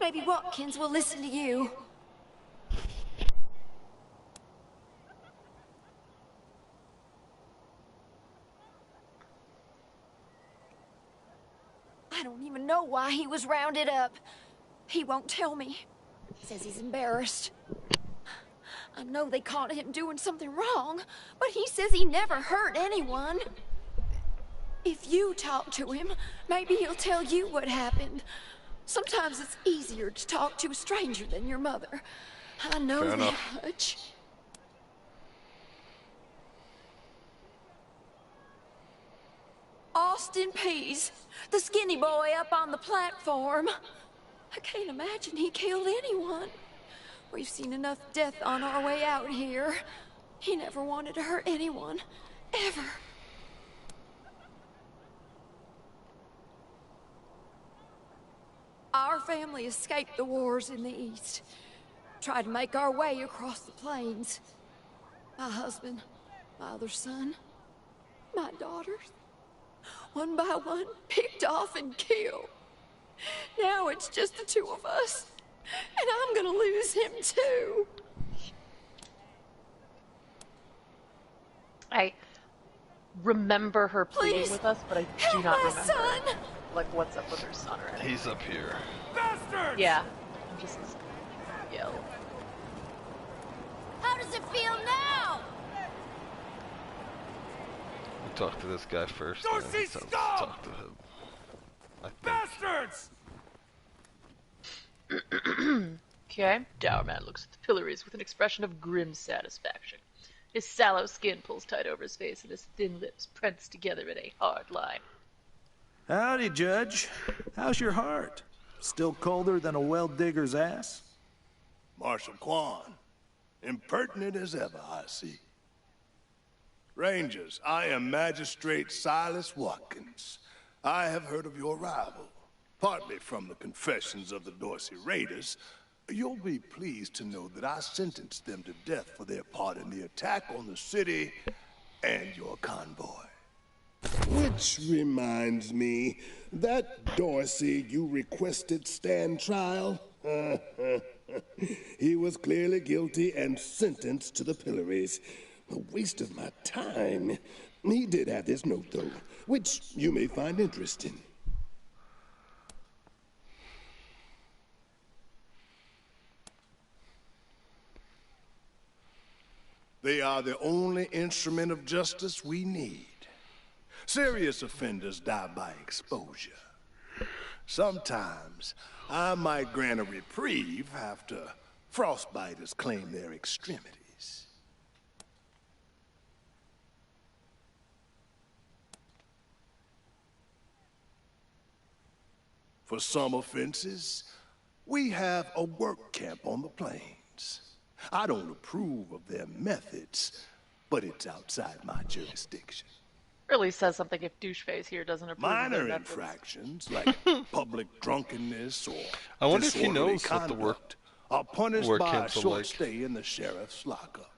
Maybe Watkins will listen to you. I don't even know why he was rounded up. He won't tell me. Says he's embarrassed. I know they caught him doing something wrong, but he says he never hurt anyone. If you talk to him, maybe he'll tell you what happened. Sometimes it's easier to talk to a stranger than your mother. I know Fair that enough. much. Austin Pease, the skinny boy up on the platform. I can't imagine he killed anyone. We've seen enough death on our way out here. He never wanted to hurt anyone, ever. Our family escaped the wars in the East. Tried to make our way across the plains. My husband, my other son, my daughters. One by one, picked off and killed. Now it's just the two of us. And I'm gonna lose him too. I remember her pleading Please, with us, but I do help not my remember son. like what's up with her son or anything. He's up here. Bastards! Yeah. Just yell. How does it feel now? We'll talk to this guy first. Dorsey, and then let's stop! talk to him. I think. Bastards! Okay. Dowerman looks at the pillories with an expression of grim satisfaction. His sallow skin pulls tight over his face and his thin lips press together in a hard line. Howdy, Judge. How's your heart? Still colder than a well digger's ass? Marshal Quan, impertinent as ever, I see. Rangers, I am Magistrate Silas Watkins. I have heard of your arrival, partly from the confessions of the Dorsey Raiders. You'll be pleased to know that I sentenced them to death for their part in the attack on the city and your convoy. Which reminds me, that Dorsey you requested stand trial? He was clearly guilty and sentenced to the pillories. A waste of my time. He did have this note, though, which you may find interesting. They are the only instrument of justice we need. Serious offenders die by exposure. Sometimes I might grant a reprieve after frostbiters claim their extremities. For some offenses, we have a work camp on the plains. I don't approve of their methods, but it's outside my jurisdiction. Really says something if Doucheface here doesn't approve of Minor their methods. infractions like public drunkenness or I wonder if he disorderly knows what the work conduct are punished work by a camps are short like. stay in the sheriff's lockup.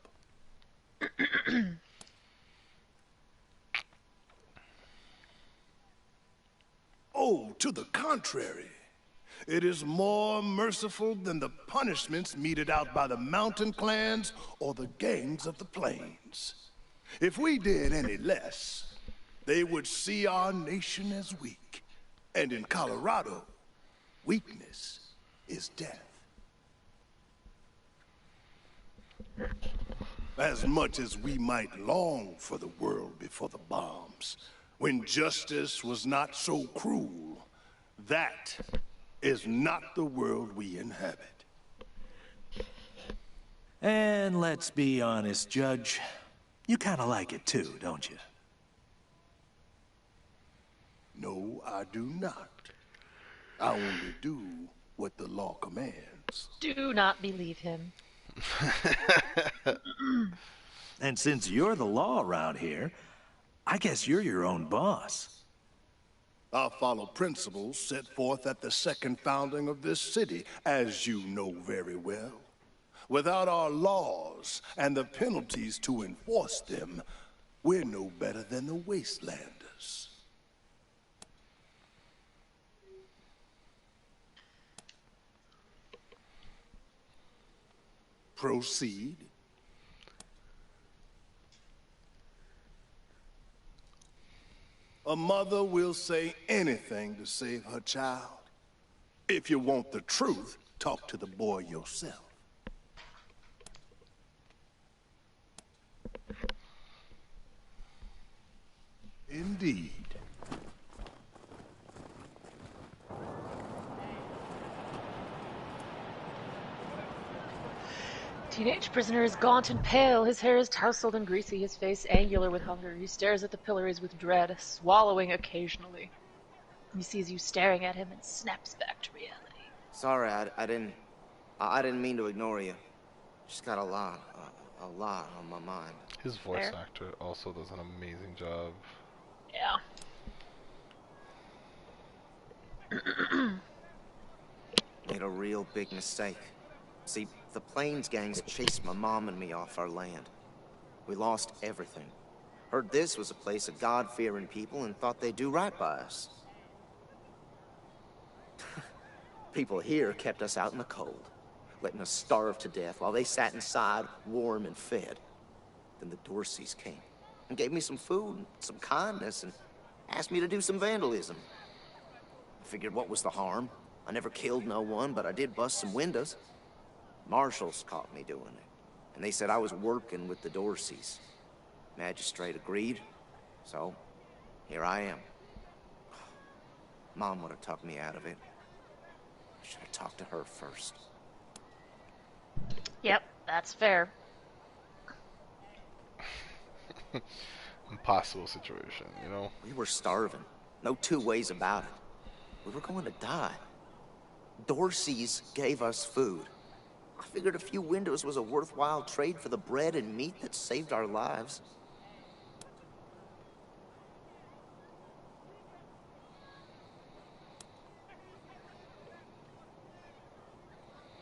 Oh, to the contrary. It is more merciful than the punishments meted out by the mountain clans or the gangs of the plains. If we did any less, they would see our nation as weak. And in Colorado, weakness is death. As much as we might long for the world before the bombs, when justice was not so cruel, that is not the world we inhabit. And let's be honest, Judge. You kinda like it too, don't you? No, I do not. I only do what the law commands. Do not believe him. And since you're the law around here, I guess you're your own boss. I follow principles set forth at the second founding of this city, as you know very well. Without our laws and the penalties to enforce them, we're no better than the wastelanders. Proceed. A mother will say anything to save her child. If you want the truth, talk to the boy yourself. Indeed. Teenage prisoner is gaunt and pale, his hair is tousled and greasy, his face angular with hunger. He stares at the pillories with dread, swallowing occasionally. He sees you staring at him and snaps back to reality. Sorry, I didn't mean to ignore you. Just got a lot on my mind. His voice Fair. actor also does an amazing job. Yeah. Made a real big mistake. See, the Plains gangs chased my mom and me off our land. We lost everything. Heard this was a place of God-fearing people and thought they'd do right by us. People here kept us out in the cold, letting us starve to death while they sat inside, warm and fed. Then the Dorseys came and gave me some food, some kindness, and asked me to do some vandalism. I figured what was the harm? I never killed no one, but I did bust some windows. Marshals caught me doing it, and they said I was working with the Dorseys. Magistrate agreed, so here I am. Mom would have talked me out of it. I should have talked to her first. Yep, that's fair. Impossible situation, you know? We were starving. No two ways about it. We were going to die. Dorseys gave us food. I figured a few windows was a worthwhile trade for the bread and meat that saved our lives.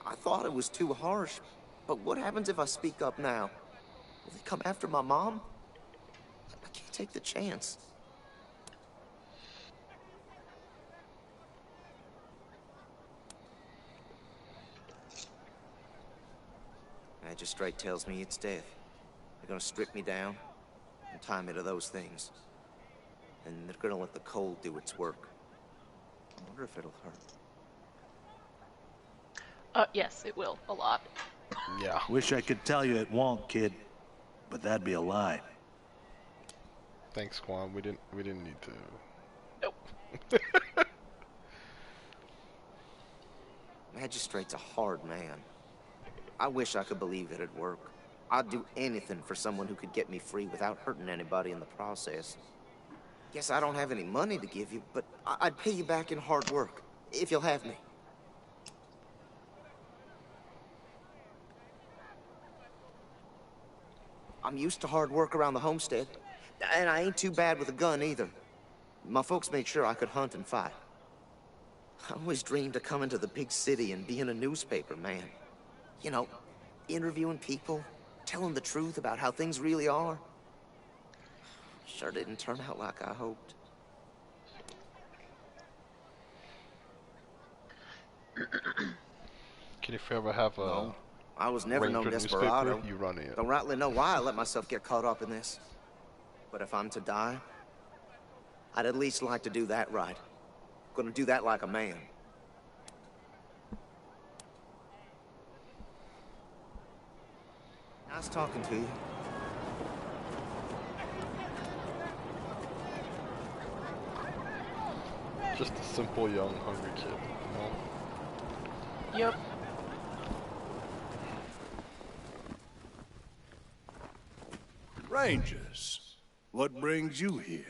I thought it was too harsh, but what happens if I speak up now? Will they come after my mom? I can't take the chance. Magistrate tells me it's death. They're gonna strip me down and tie me to those things. And they're gonna let the cold do its work. I wonder if it'll hurt. Yes, it will. A lot. Yeah. Wish I could tell you it won't, kid, but that'd be a lie. Thanks, Quan. We didn't need to. Nope. Magistrate's a hard man. I wish I could believe it'd work. I'd do anything for someone who could get me free without hurting anybody in the process. Guess I don't have any money to give you, but I'd pay you back in hard work, if you'll have me. I'm used to hard work around the homestead, and I ain't too bad with a gun either. My folks made sure I could hunt and fight. I always dreamed of coming to the big city and being a newspaper man. You know, interviewing people, telling the truth about how things really are. Sure didn't turn out like I hoped. Can you ever have a No, I was never no Ranger desperado. newspaper? You run it. Don't rightly know why I let myself get caught up in this. But if I'm to die, I'd at least like to do that right. Gonna do that like a man. Nice talking to you. Just a simple, young, hungry kid, you know? Yep. Rangers, what brings you here?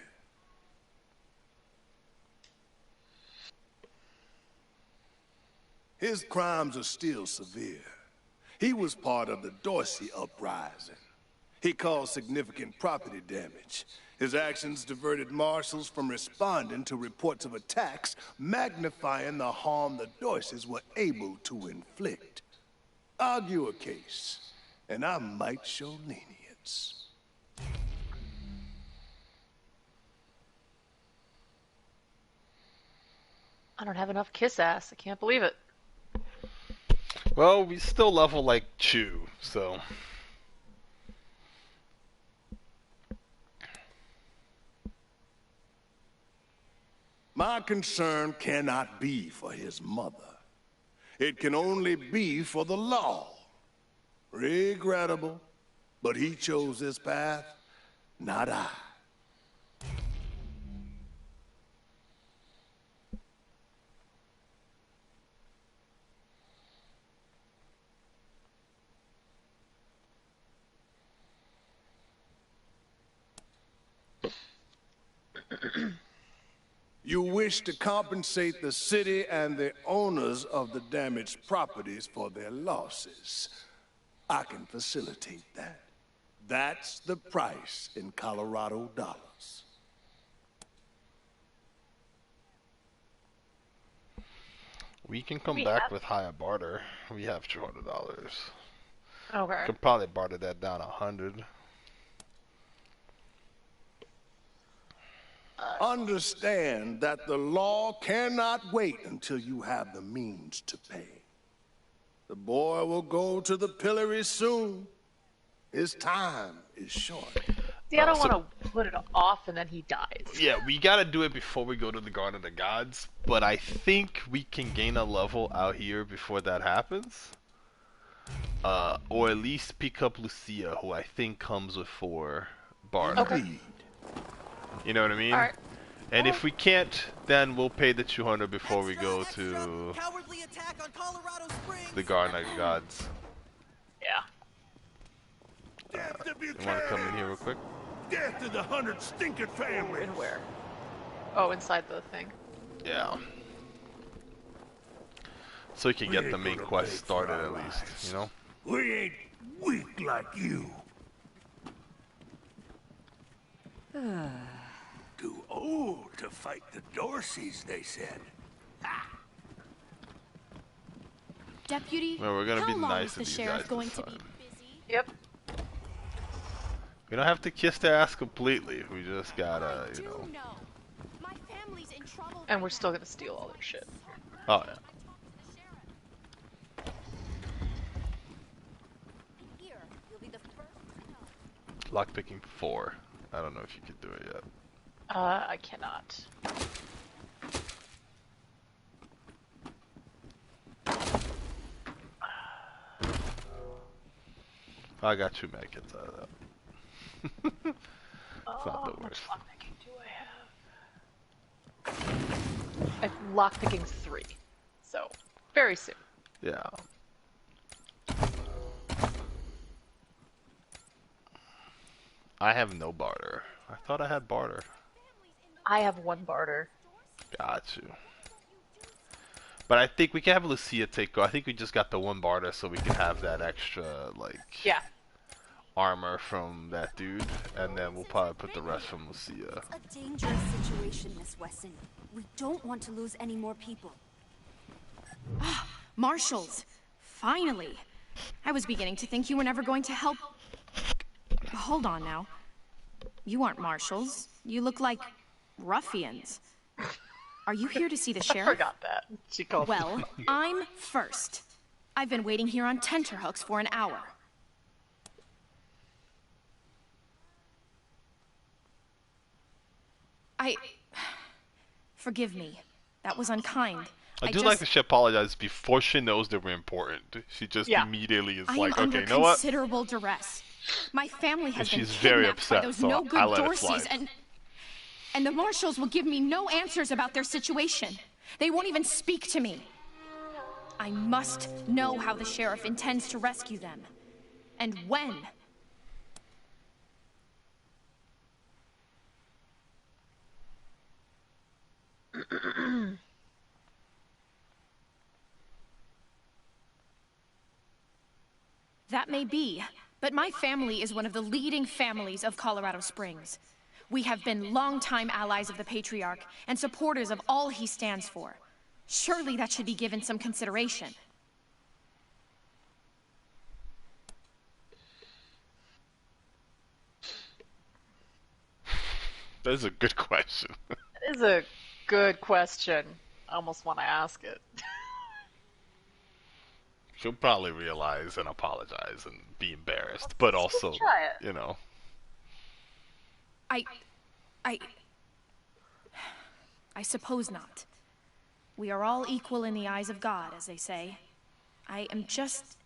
His crimes are still severe. He was part of the Dorsey uprising. He caused significant property damage. His actions diverted marshals from responding to reports of attacks, magnifying the harm the Dorseys were able to inflict. Argue a case, and I might show lenience. I don't have enough kiss ass. I can't believe it. Well, we still level like Chew, so. My concern cannot be for his mother. It can only be for the law. Regrettable, but he chose this path, not I. You wish to compensate the city and the owners of the damaged properties for their losses. I can facilitate that. That's the price in Colorado dollars. We can come We back have- with higher barter. We have $200. Okay. Could probably barter that down 100. Understand that the law cannot wait until you have the means to pay. The boy will go to the pillory soon. His time is short. See, I don't so- want to put it off and then he dies. Yeah, we gotta do it before we go to the Garden of the Gods, but I think we can gain a level out here before that happens. Or at least pick up Lucia, who I think comes with 4 barter. Agreed. You know what I mean? Alright. And if we can't, then we'll pay the 200 before we go to Cowardly attack on Colorado Springs. the Garden of the Gods. Yeah. Death to You wanna come in here real quick? Death to the 100 stinking families. And where? Oh, inside the thing. Yeah. So we can get the main quest started at least, you know? We ain't weak like you. Too old to fight the Dorseys, they said. Deputy, Well, we're gonna how be long nice is to the these sheriff guys going this to be time. busy? Yep. We don't have to kiss their ass completely. We just gotta, I you do know. know. My family's in trouble. And right we're now. still gonna steal all their shit. Oh yeah. Here, you'll be the first to know. Lockpicking 4. I don't know if you can do it yet. I cannot. I got 2 medkits out of that. It's not the How much worst. lockpicking do I have? I'm lockpicking 3. So, very soon. Yeah. I have no barter. I thought I had barter. I have 1 barter. Got you. But I think we can have Lucia take go. I think we just got the 1 barter so we can have that extra, like, Yeah. armor from that dude. And then we'll probably put the rest from Lucia. It's a dangerous situation, Miss Wesson. We don't want to lose any more people. Marshals, finally. I was beginning to think you were never going to help. Hold on now. You aren't marshals. You look like ruffians. Are you here to see the I sheriff? forgot that. She called me. Well, I'm first. I've been waiting here on tenterhooks for an hour. Forgive me. That was unkind. I do like that she apologized before she knows that we're important. She just Yeah. immediately is I like, am okay, under you know what? considerable duress. My family has been she's very kidnapped upset, by those so no I good let it Dorseys, slide. and the marshals will give me no answers about their situation. They won't even speak to me. I must know how the sheriff intends to rescue them, and when. That may be, but my family is one of the leading families of Colorado Springs. We have been longtime allies of the Patriarch and supporters of all he stands for. Surely that should be given some consideration. That is a good question. That is a good question. I almost want to ask it. She'll probably realize and apologize and be embarrassed, but also, try it. you know. I suppose not. We are all equal in the eyes of God, as they say. I am just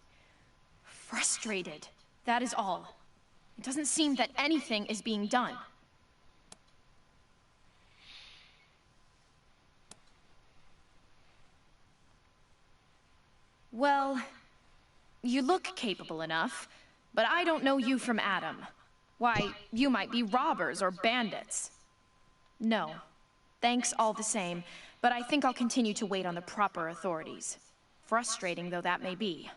frustrated. That is all. It doesn't seem that anything is being done. Well, you look capable enough, but I don't know you from Adam. Why, you might be robbers or bandits. No. Thanks all the same, but I think I'll continue to wait on the proper authorities. Frustrating though that may be.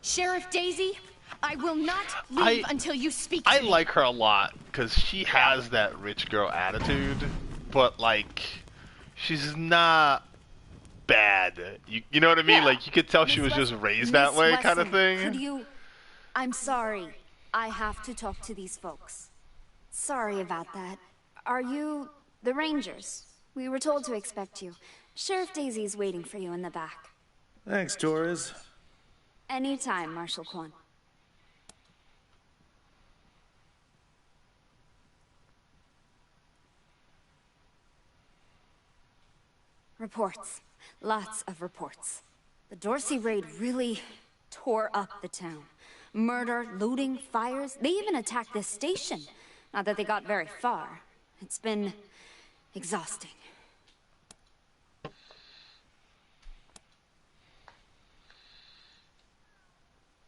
Sheriff Daisy, I will not leave until you speak to me. I like her a lot, because she has that rich girl attitude, but, like, she's not bad. You know what I mean? Like, you could tell she was just raised that way, kind of thing. Could you... I'm sorry. I have to talk to these folks. Sorry about that. Are you the Rangers? We were told to expect you. Sheriff Daisy's waiting for you in the back. Thanks, Torres. Anytime, Marshal Kwan. Reports. Lots of reports. The Dorsey raid really tore up the town. Murder, looting, fires. They even attacked this station. Not that they got very far. It's been exhausting.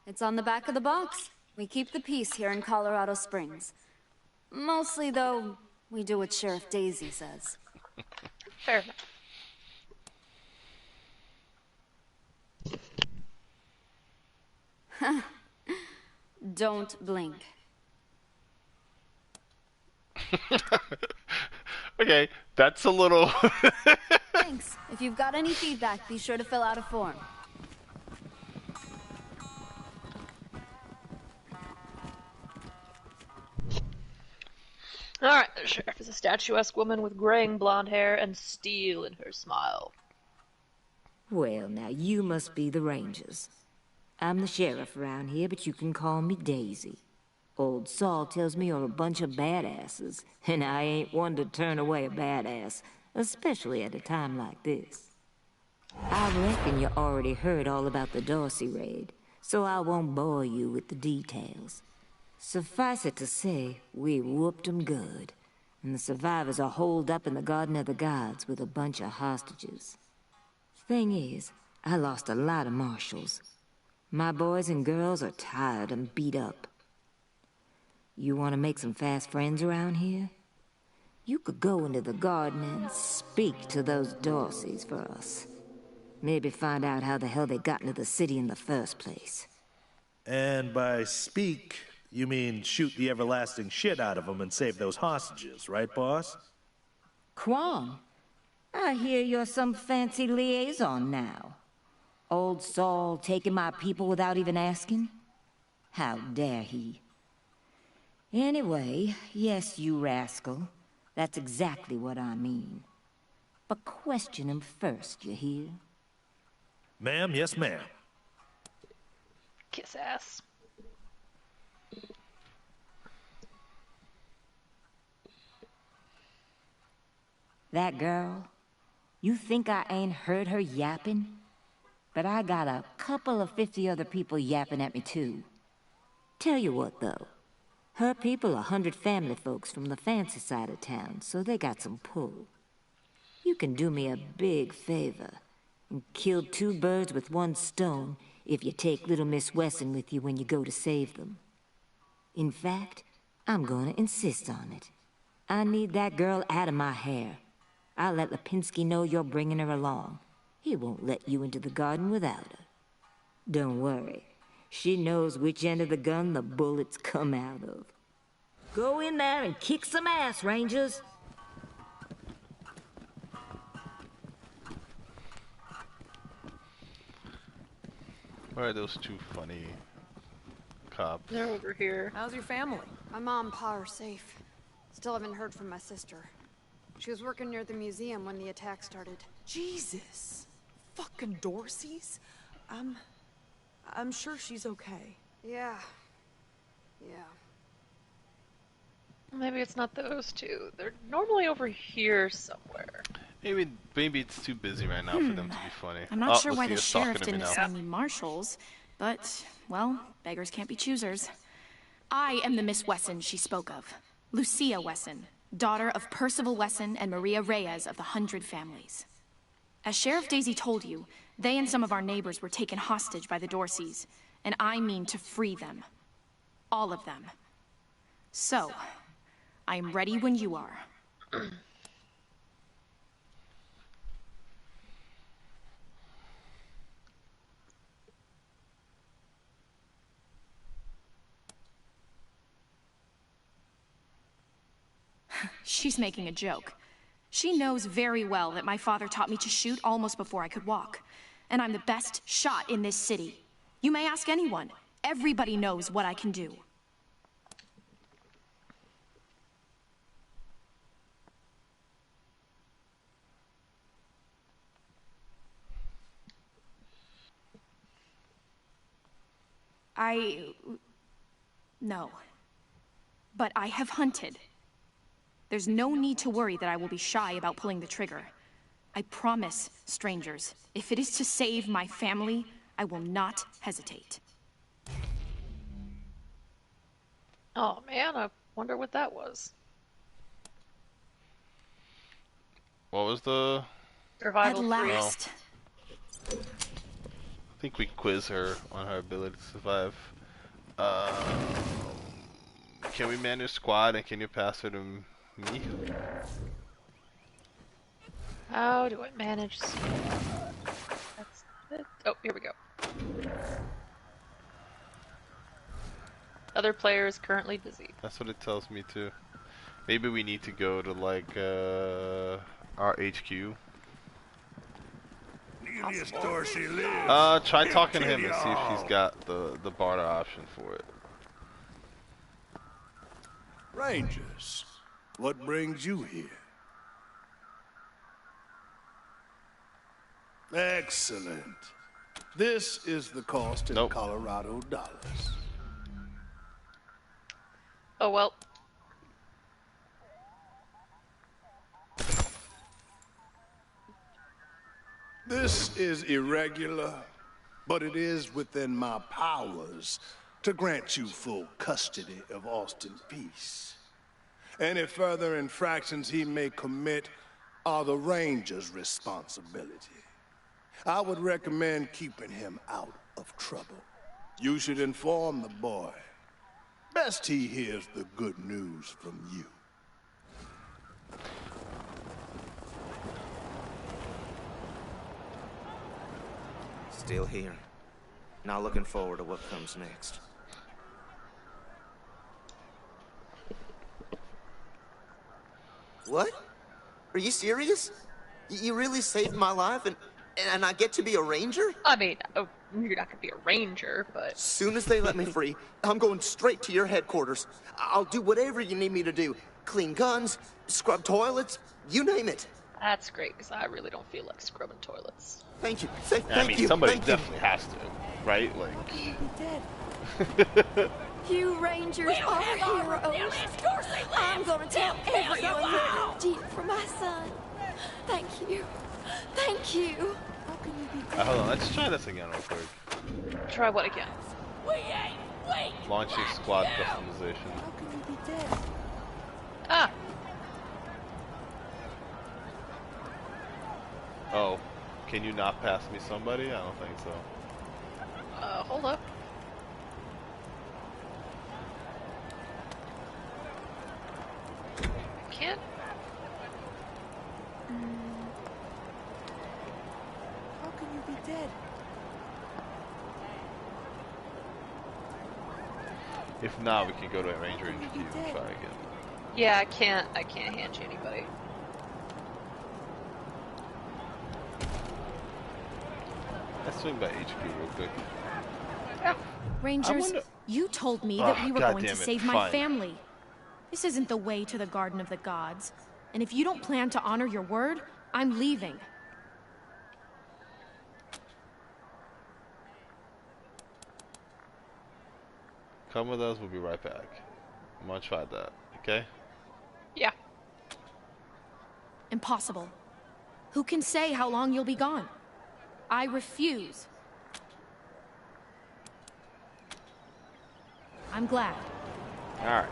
It's on the back of the box. We keep the peace here in Colorado Springs. Mostly, though, we do what Sheriff Daisy says. Fair. Don't blink. Okay, that's a little... Thanks. If you've got any feedback, be sure to fill out a form. Alright, the sheriff is a statuesque woman with graying blonde hair and steel in her smile. Well, now you must be the Rangers. I'm the sheriff around here, but you can call me Daisy. Old Saul tells me you're a bunch of badasses, and I ain't one to turn away a badass, especially at a time like this. I reckon you already heard all about the Dorsey raid, so I won't bore you with the details. Suffice it to say, we whooped 'em good, and the survivors are holed up in the Garden of the Gods with a bunch of hostages. Thing is, I lost a lot of marshals. My boys and girls are tired and beat up. You want to make some fast friends around here? You could go into the garden and speak to those Dorseys for us. Maybe find out how the hell they got into the city in the first place. And by speak, you mean shoot the everlasting shit out of them and save those hostages, right, boss? Kwan, I hear you're some fancy liaison now. Old Saul taking my people without even asking? How dare he? Anyway, yes, you rascal. That's exactly what I mean. But question him first, you hear? Ma'am, yes, ma'am. Kiss ass. That girl, you think I ain't heard her yapping? But I got a couple of 50 other people yapping at me too. Tell you what though, her people are 100 family folks from the fancy side of town, so they got some pull. You can do me a big favor and kill 2 birds with 1 stone if you take little Miss Wesson with you when you go to save them. In fact, I'm gonna insist on it. I need that girl out of my hair. I'll let Lipinski know you're bringing her along. He won't let you into the garden without her. Don't worry. She knows which end of the gun the bullets come out of. Go in there and kick some ass, Rangers. Where are those 2 funny cops? They're over here. How's your family? My mom and pa are safe. Still haven't heard from my sister. She was working near the museum when the attack started. Jesus. Fucking Dorseys. I'm sure she's okay. Yeah. Yeah. Maybe it's not those two. They're normally over here somewhere. Maybe it's too busy right now for them to be funny. I'm not sure why the Lucia's sheriff talking to me didn't now. assign me marshals, but, well, beggars can't be choosers. I am the Miss Wesson she spoke of. Lucia Wesson, daughter of Percival Wesson and Maria Reyes of the 100 Families. As Sheriff Daisy told you, they and some of our neighbors were taken hostage by the Dorseys, and I mean to free them. All of them. So, I am ready when you are. She's making a joke. She knows very well that my father taught me to shoot almost before I could walk. And I'm the best shot in this city. You may ask anyone. Everybody knows what I can do. No. But I have hunted. There's no need to worry that I will be shy about pulling the trigger. I promise, strangers, if it is to save my family, I will not hesitate. Oh man, I wonder what that was. What was the... Survival At last. I think we quiz her on her ability to survive. Can we manage squad and can you pass her to me? How do I manage squad? That's it. Oh, here we go. Other players currently busy. That's what it tells me too. Maybe we need to go to like our HQ. Nearest Dorsey lives. Try talking to him and see if he's got the barter option for it. Rangers, what brings you here? Excellent. This is the cost in Colorado dollars. Oh well. This is irregular, but it is within my powers to grant you full custody of Austin Peace. Any further infractions he may commit are the Ranger's responsibility. I would recommend keeping him out of trouble. You should inform the boy. Best he hears the good news from you. Still here. Now looking forward to what comes next. What? Are you serious? You really saved my life and I get to be a ranger? I mean, you're not gonna be a ranger, but... Soon as they let me free, I'm going straight to your headquarters. I'll do whatever you need me to do. Clean guns, scrub toilets, you name it. That's great, because I really don't feel like scrubbing toilets. Thank you. Somebody definitely has to, right? Like... You Rangers are heroes. I'm gonna tell everyone that you did for my son. Thank you. Thank you. Hold on, let's try this again real quick. Try what again? Launching squad customization. Ah! Oh, can you not pass me somebody? I don't think so. Hold up. Can't. How can you be dead? If not, we can go to a Ranger HQ and try again. Yeah, I can't hand you anybody. Let's swing by HQ real quick. Rangers, you told me that we were going to save my Fine. family. This isn't the way to the Garden of the Gods. And if you don't plan to honor your word, I'm leaving. Come with us, we'll be right back. I'm gonna try that, okay? Yeah. Impossible. Who can say how long you'll be gone? I refuse. I'm glad. Alright.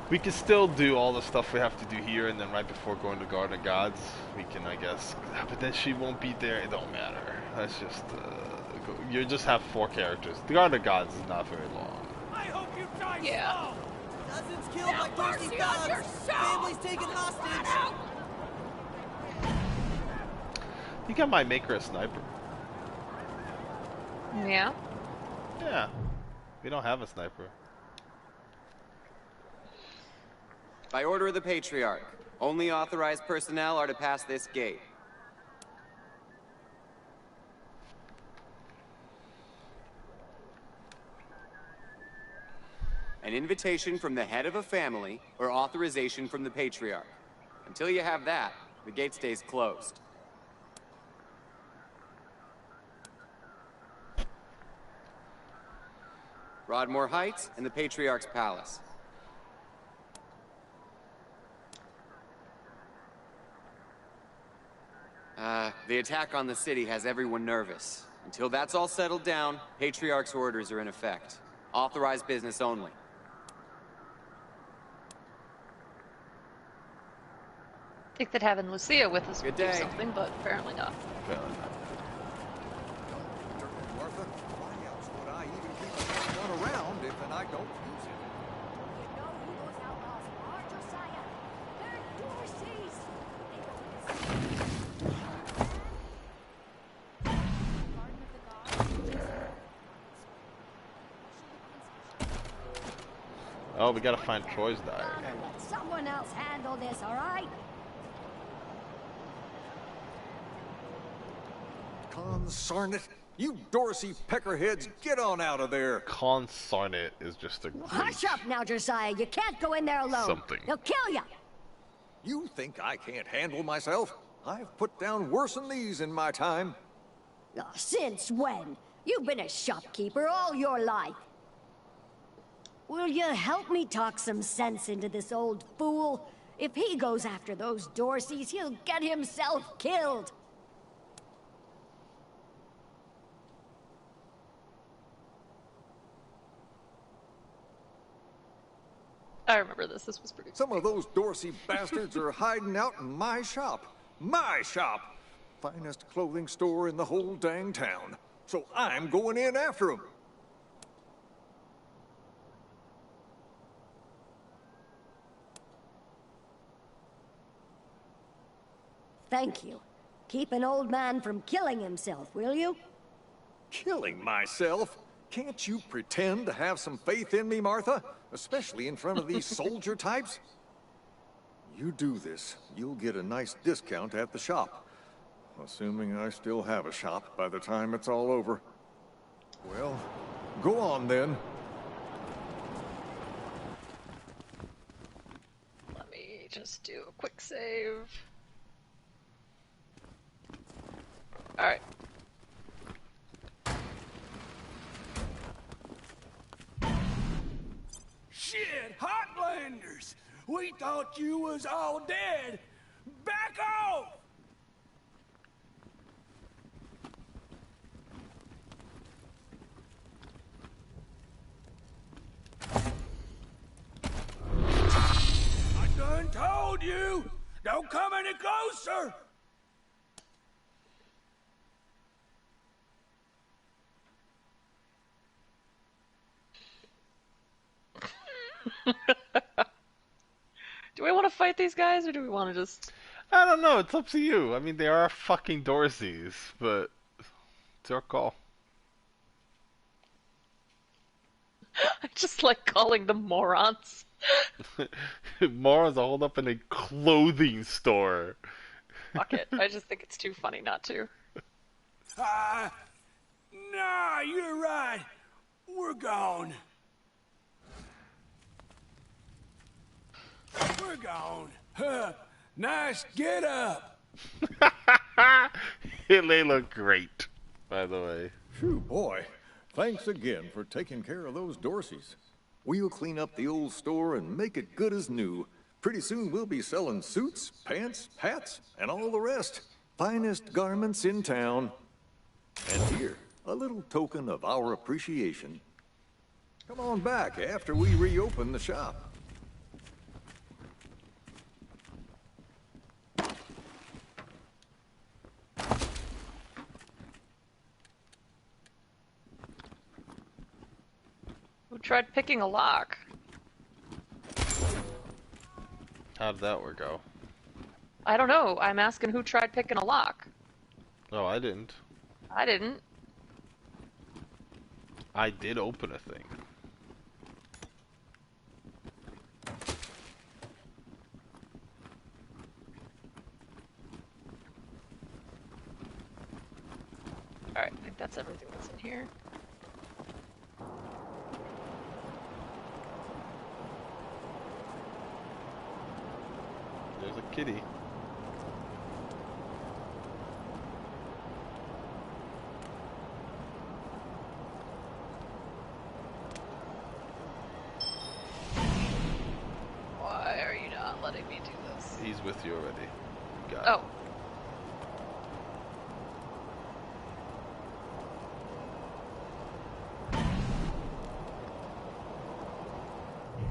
We can still do all the stuff we have to do here, and then right before going to Garden of Gods, we can, I guess. But then she won't be there. It don't matter. That's just. You just have 4 characters. The Garden of Gods is not very long. I hope you die Yeah. slow. Dozens killed by thirsty dogs. Families taken hostage. I think I might make her a sniper. Yeah. Yeah. We don't have a sniper. By order of the Patriarch, only authorized personnel are to pass this gate. An invitation from the head of a family or authorization from the Patriarch. Until you have that, the gate stays closed. Broadmoor Heights and the Patriarch's Palace. The attack on the city has everyone nervous. Until that's all settled down, Patriarch's orders are in effect. Authorized business only. I think that having Lucia with us would do day. something, but apparently not. Apparently not. Martha, why else would I even keep a gun around if I don't use it? You know who those outlaws are, Josiah? They're Dorseys. Oh, we gotta find Troy's diary. Let someone else handle this, all right? Consarn it! You Dorsey peckerheads, get on out of there! Consarnate is just a great Hush up now, Josiah. You can't go in there alone. something. They'll kill you. You think I can't handle myself? I've put down worse than these in my time. Oh, since when? You've been a shopkeeper all your life. Will you help me talk some sense into this old fool? If he goes after those Dorseys, he'll get himself killed. I remember this. This was pretty. Some of those Dorsey bastards are hiding out in my shop. My shop! Finest clothing store in the whole dang town. So I'm going in after them. Thank you. Keep an old man from killing himself, will you? Killing myself? Can't you pretend to have some faith in me, Martha? Especially in front of these soldier types? You do this, you'll get a nice discount at the shop. Assuming I still have a shop by the time it's all over. Well, go on then. Let me just do a quick save. Alright. Shit, Hotlanders! We thought you was all dead! Back off! I done told you! Don't come any closer! Do we want to fight these guys, or do we want to just... I don't know, it's up to you. I mean, they are fucking Dorseys, but it's your call. I just like calling them morons. Morons are holed up in a clothing store. Fuck it. I just think it's too funny not to. Nah, you're right. We're gone. We're gone. Huh. Nice get up. They look great, by the way. Phew, boy. Thanks again for taking care of those Dorseys. We'll clean up the old store and make it good as new. Pretty soon we'll be selling suits, pants, hats, and all the rest. Finest garments in town. And here, a little token of our appreciation. Come on back after we reopen the shop. Who tried picking a lock? How'd that work out? I don't know. I'm asking who tried picking a lock. Oh, I didn't. I didn't. I did open a thing. Alright, I think that's everything that's in here. There's a kitty. Why are you not letting me do this? He's with you already. Got it. Oh.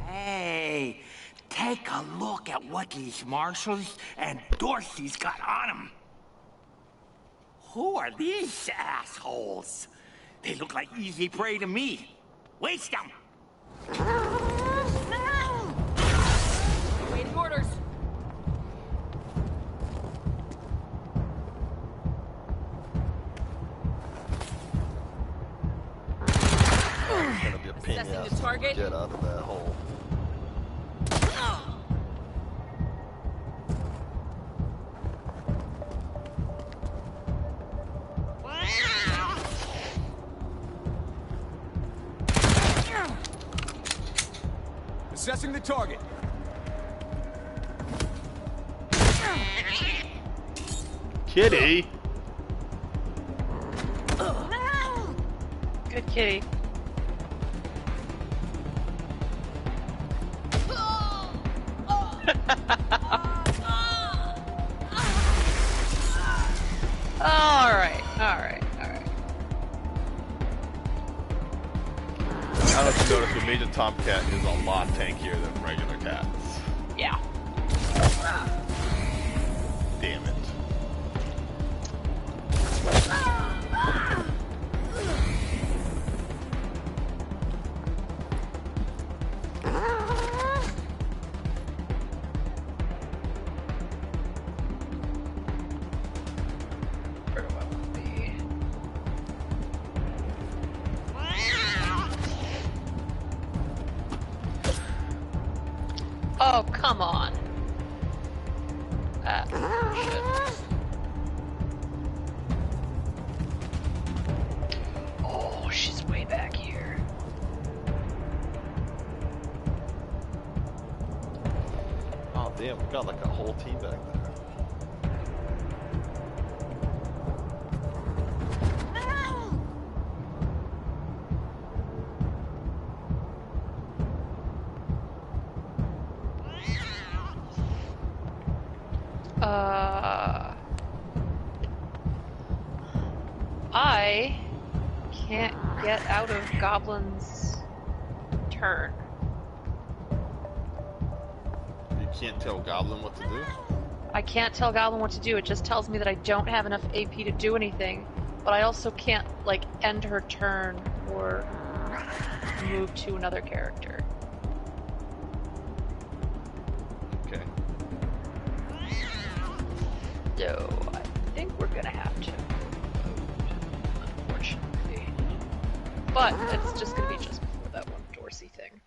Hey, take a look at what these marshals and Dorseys got on them. Who are these assholes? They look like easy prey to me. Waste them. Waiting orders. It's gonna be a pain in the Assessing ass the to target. get out of that hole. Assessing the target. Kitty! Good kitty. Alright, alright, alright. I don't know if you noticed, but Major Tomcat is a lot tankier than regular cats. Yeah. Damn it. Oh, come on. Shit. Oh, she's way back here. Oh damn, we got like a whole team back there. I can't get out of Goblin's turn. You can't tell Goblin what to do? I can't tell Goblin what to do. It just tells me that I don't have enough AP to do anything, but I also can't, like, end her turn or move to another character. Okay. So, I think we're gonna have to unfortunately. But it's just gonna be just before that one Dorsey thing.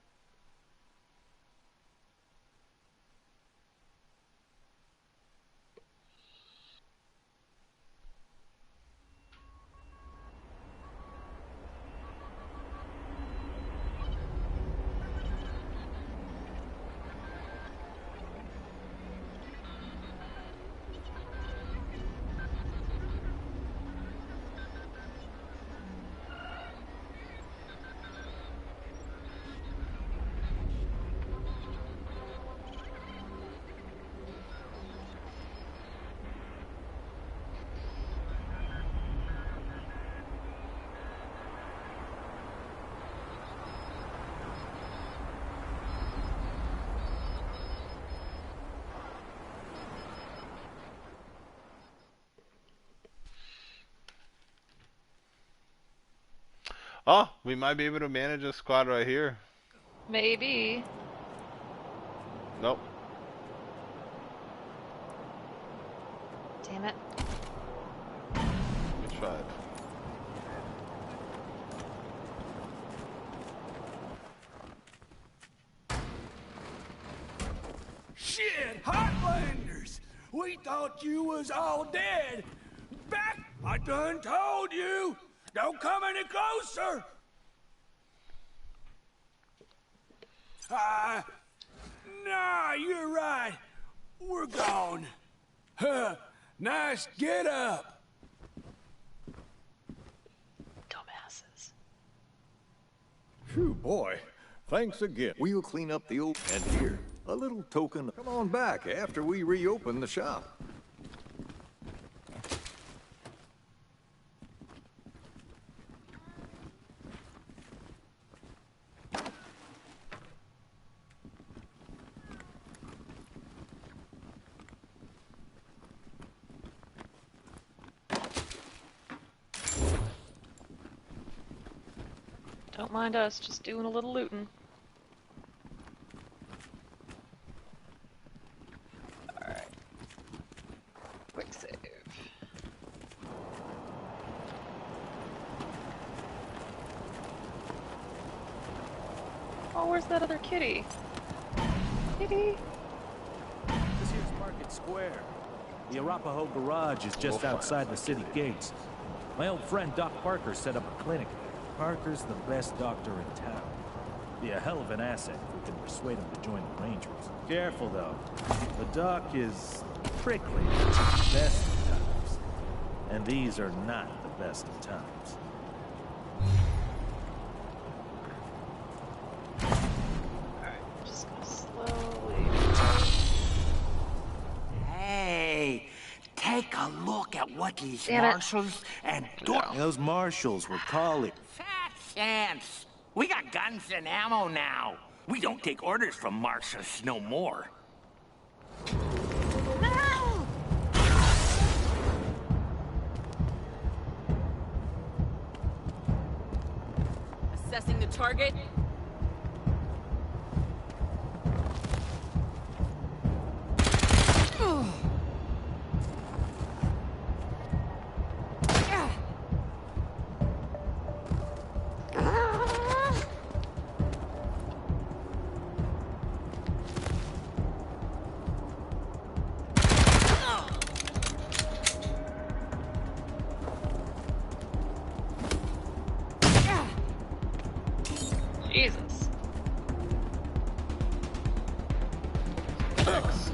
Oh, we might be able to manage a squad right here. Maybe. Nope. Damn it. We tried. Shit, Heartlanders! We thought you was all dead. Back! I done told you! Don't come any closer! Nah, you're right. We're gone. Huh, nice get up. Dumbasses. Phew, boy. Thanks again. We'll clean up the old... And here, a little token. Come on back after we reopen the shop. Don't mind us, just doing a little looting. Alright. Quick save. Oh, where's that other kitty? Kitty? This here's Market Square. The Arapaho Garage is just outside the city gates. My old friend Doc Parker set up a clinic. Parker's the best doctor in town. Be a hell of an asset if we can persuade him to join the Rangers. Careful, though. The doc is prickly at the best of times. And these are not the best of times. Alright, just gonna slowly... Hey, take a look at what these Damn it. marshals and... Those marshals were calling. Fat chance. We got guns and ammo now. We don't take orders from marshals no more. Assessing the target. Jesus. Thanks.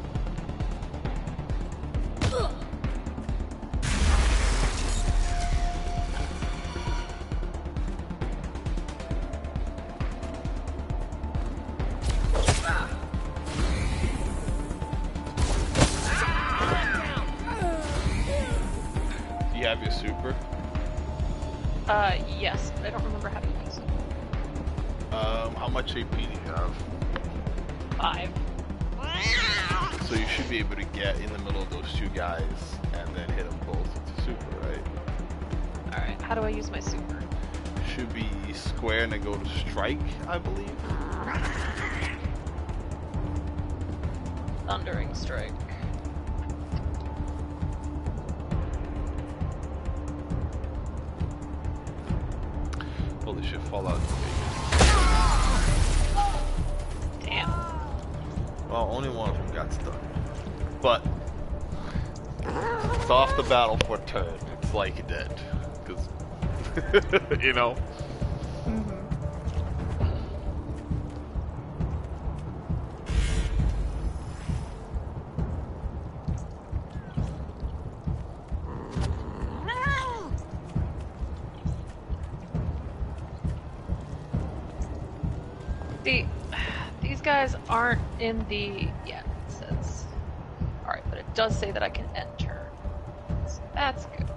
Do you have your super? Yes, but I don't remember how to use it. How much AP do you have? 5. So you should be able to get in the middle of those two guys and then hit them both with the super, right? Alright, how do I use my super? Should be square and then go to strike, I believe. Thundering strike. Holy shit, Fallout Vegas. Damn. Well, only one of them got stuck. But it's off the battle for a turn. It's like dead. Because, you know. These guys aren't in the... Yeah, it says... Alright, but it does say that I can enter. So that's good.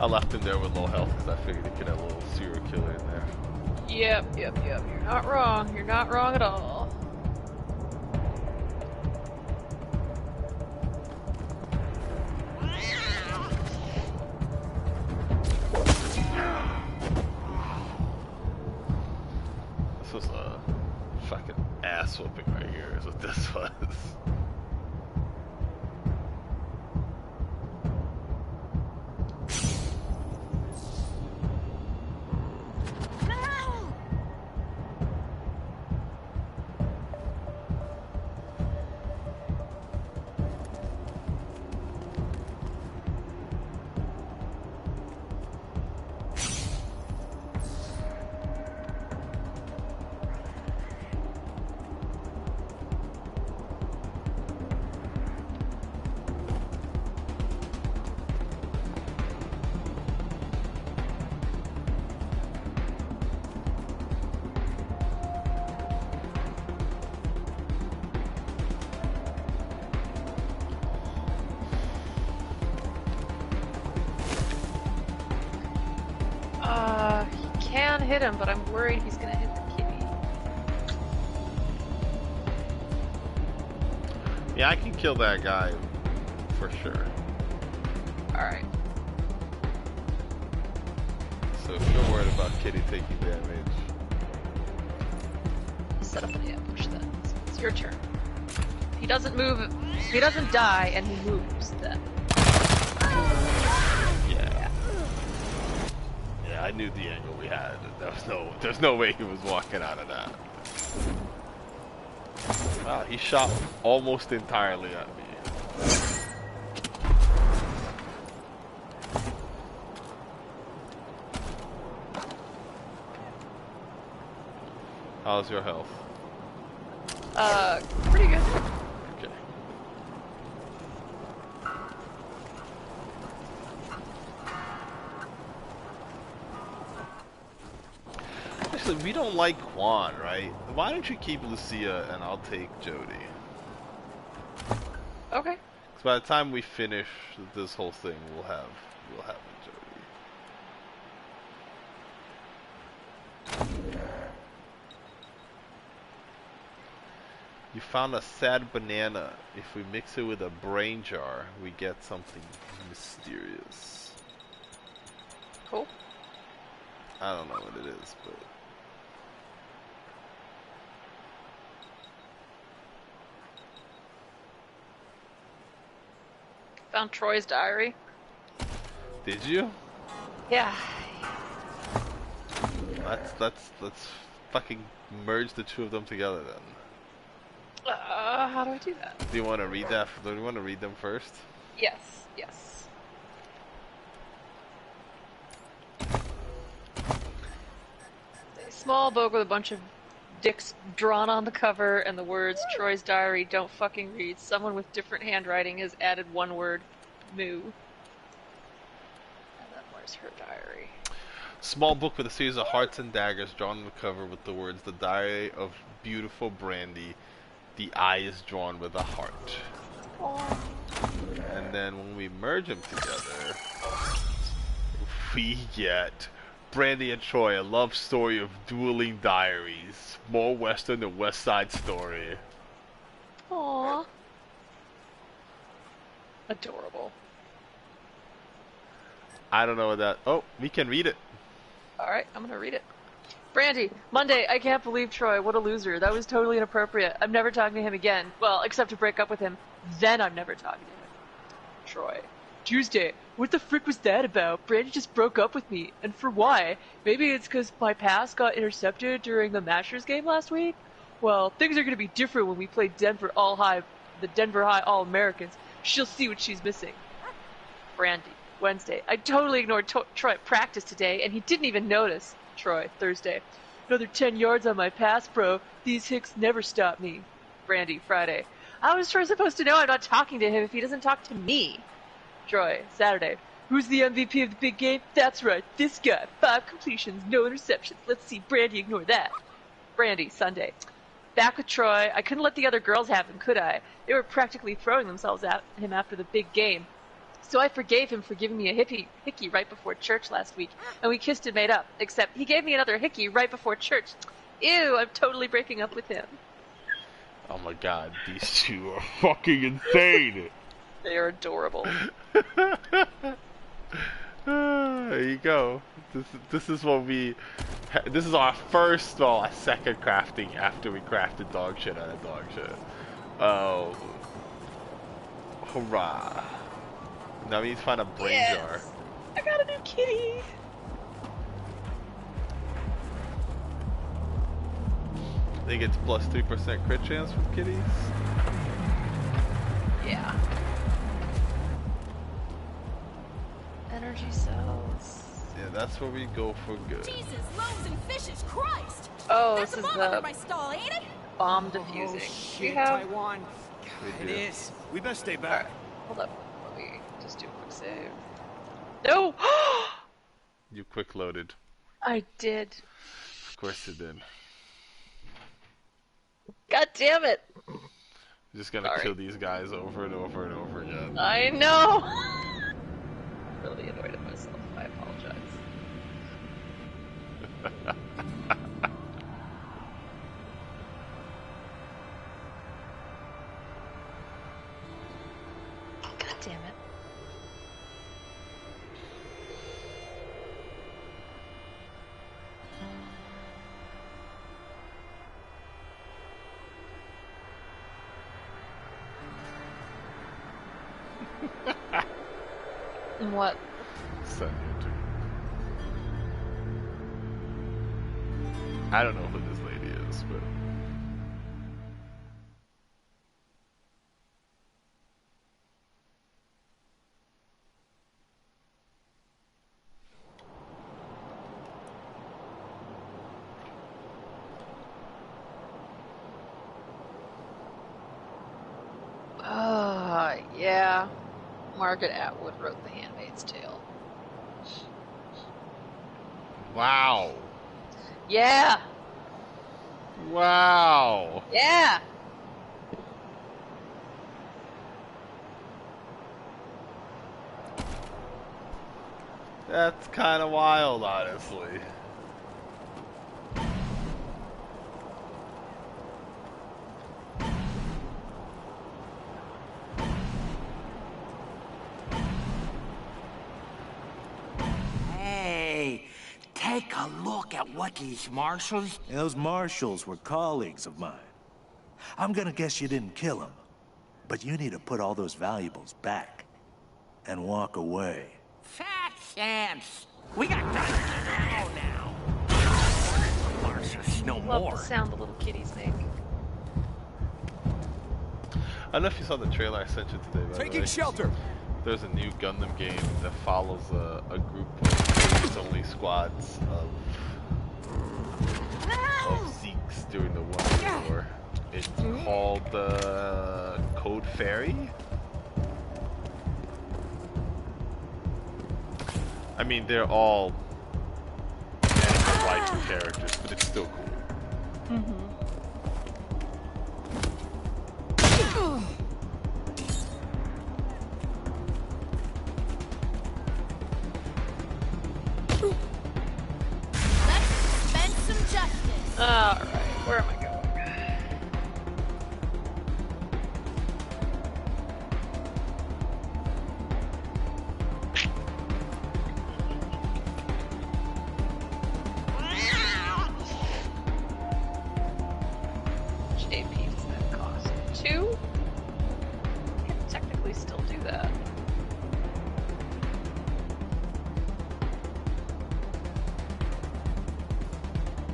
I left him there with low health because I figured he could have a little serial killer in there. Yep. You're not wrong. You're not wrong at all. This was a fucking ass whooping right here, is what this was. He can hit him, but I'm worried he's gonna hit the kitty. Yeah, I can kill that guy for sure. Alright. So if you're worried about Kitty taking damage, Set up an ambush then. It's your turn. If he doesn't move, if he doesn't die and he moves, then. Yeah, I knew the angle we had. There's no way he was walking out of that. Wow, he shot almost entirely at me. How's your health? Pretty good. Okay. Actually, we don't like Juan, right? Why don't you keep Lucia and I'll take Jody? Okay. Because by the time we finish this whole thing, we'll have Jody. You found a sad banana. If we mix it with a brain jar, we get something mysterious. Cool. I don't know what it is, but... Found Troy's diary. Did you? Yeah. Let's fucking merge the two of them together then. How do I do that? Do you want to read that? Do you want to read them first? Yes. A small book with a bunch of dicks drawn on the cover and the words Troy's diary don't fucking read. Someone with different handwriting has added one word, moo. And then where's her diary? Small book with a series of hearts and daggers drawn on the cover with the words the diary of beautiful Brandy. The eye is drawn with a heart. Aww. And then when we merge them together, we get Brandy and Troy, a love story of dueling diaries. More Western than West Side Story. Aww. Adorable. I don't know what that... Oh, we can read it. Alright, I'm gonna read it. Brandy, Monday, I can't believe Troy, what a loser. That was totally inappropriate. I'm never talking to him again. Well, except to break up with him. Then I'm never talking to him. Troy. Tuesday, what the frick was that about? Brandy just broke up with me. And for why? Maybe it's because my pass got intercepted during the Masters game last week? Well, things are gonna be different when we play the Denver High All-Americans. She'll see what she's missing. Brandy. Wednesday, I totally ignored Troy at practice today, and he didn't even notice. Troy, Thursday. Another 10 yards on my pass, bro. These hicks never stop me. Brandy, Friday. How is Troy supposed to know I'm not talking to him if he doesn't talk to me? Troy, Saturday. Who's the MVP of the big game? That's right, this guy. 5 completions, no interceptions. Let's see Brandy ignore that. Brandy, Sunday. Back with Troy. I couldn't let the other girls have him, could I? They were practically throwing themselves at him after the big game. So I forgave him for giving me a hickey right before church last week, and we kissed and made up, except he gave me another hickey right before church. Ew, I'm totally breaking up with him. Oh my god, these two are fucking insane! They are adorable. There you go. This is what we... This is our first, well, our second crafting after we crafted dog shit out of dog shit. Oh. Hurrah. Now we need to find a brain jar. I got a new kitty! I think it's plus 3% crit chance with kitties. Yeah. Energy cells. Yeah, that's where we go for good. Jesus, loaves and fishes, Christ! Oh, That's this a is bomb under the my stall, ain't it? bomb diffusing. Oh, We shit, have... Taiwan. We It do. is. We best stay back. Hold up. Let me just do a quick save. No! You quick loaded. I did. Of course you did. God damn it! You're just gonna kill these guys over and over and over again. I know! Really annoyed at myself. I apologize. God damn it. What? Send you to. I don't know who this lady is, but Yeah. Margaret Atwood wrote The Handmaid's Tale. wow. Yeah! Wow. Yeah! That's kind of wild, honestly. Hey, take a look at what these marshals... Those marshals were colleagues of mine. I'm gonna guess you didn't kill them. But you need to put all those valuables back. And walk away. Fat chance. We got guns now. Marshals no Love more. the sound the little kitties make. I don't know if you saw the trailer I sent you today, by the Taking way. shelter. There's a new Gundam game that follows a group of only squads of Zeeks during the World War. It's called Code Fairy. I mean, they're all anime-like characters, but it's still cool. Let's spend some justice. Alright, where am I going? How much AP does that cost? 2? I can technically still do that.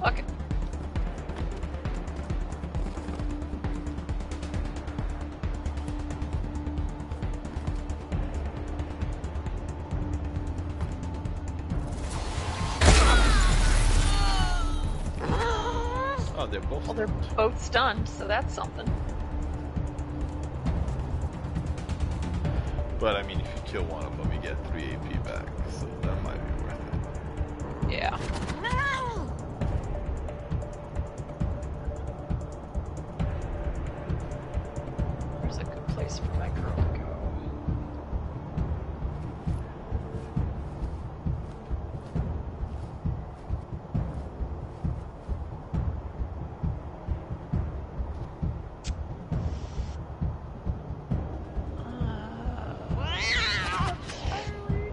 Fuck it. Oh, they're both. Well, they're both stunned, so that's something. But I mean, if you kill one of them, you get 3 AP back, so that might be worth it. Yeah. Where's a good place for my girl to go?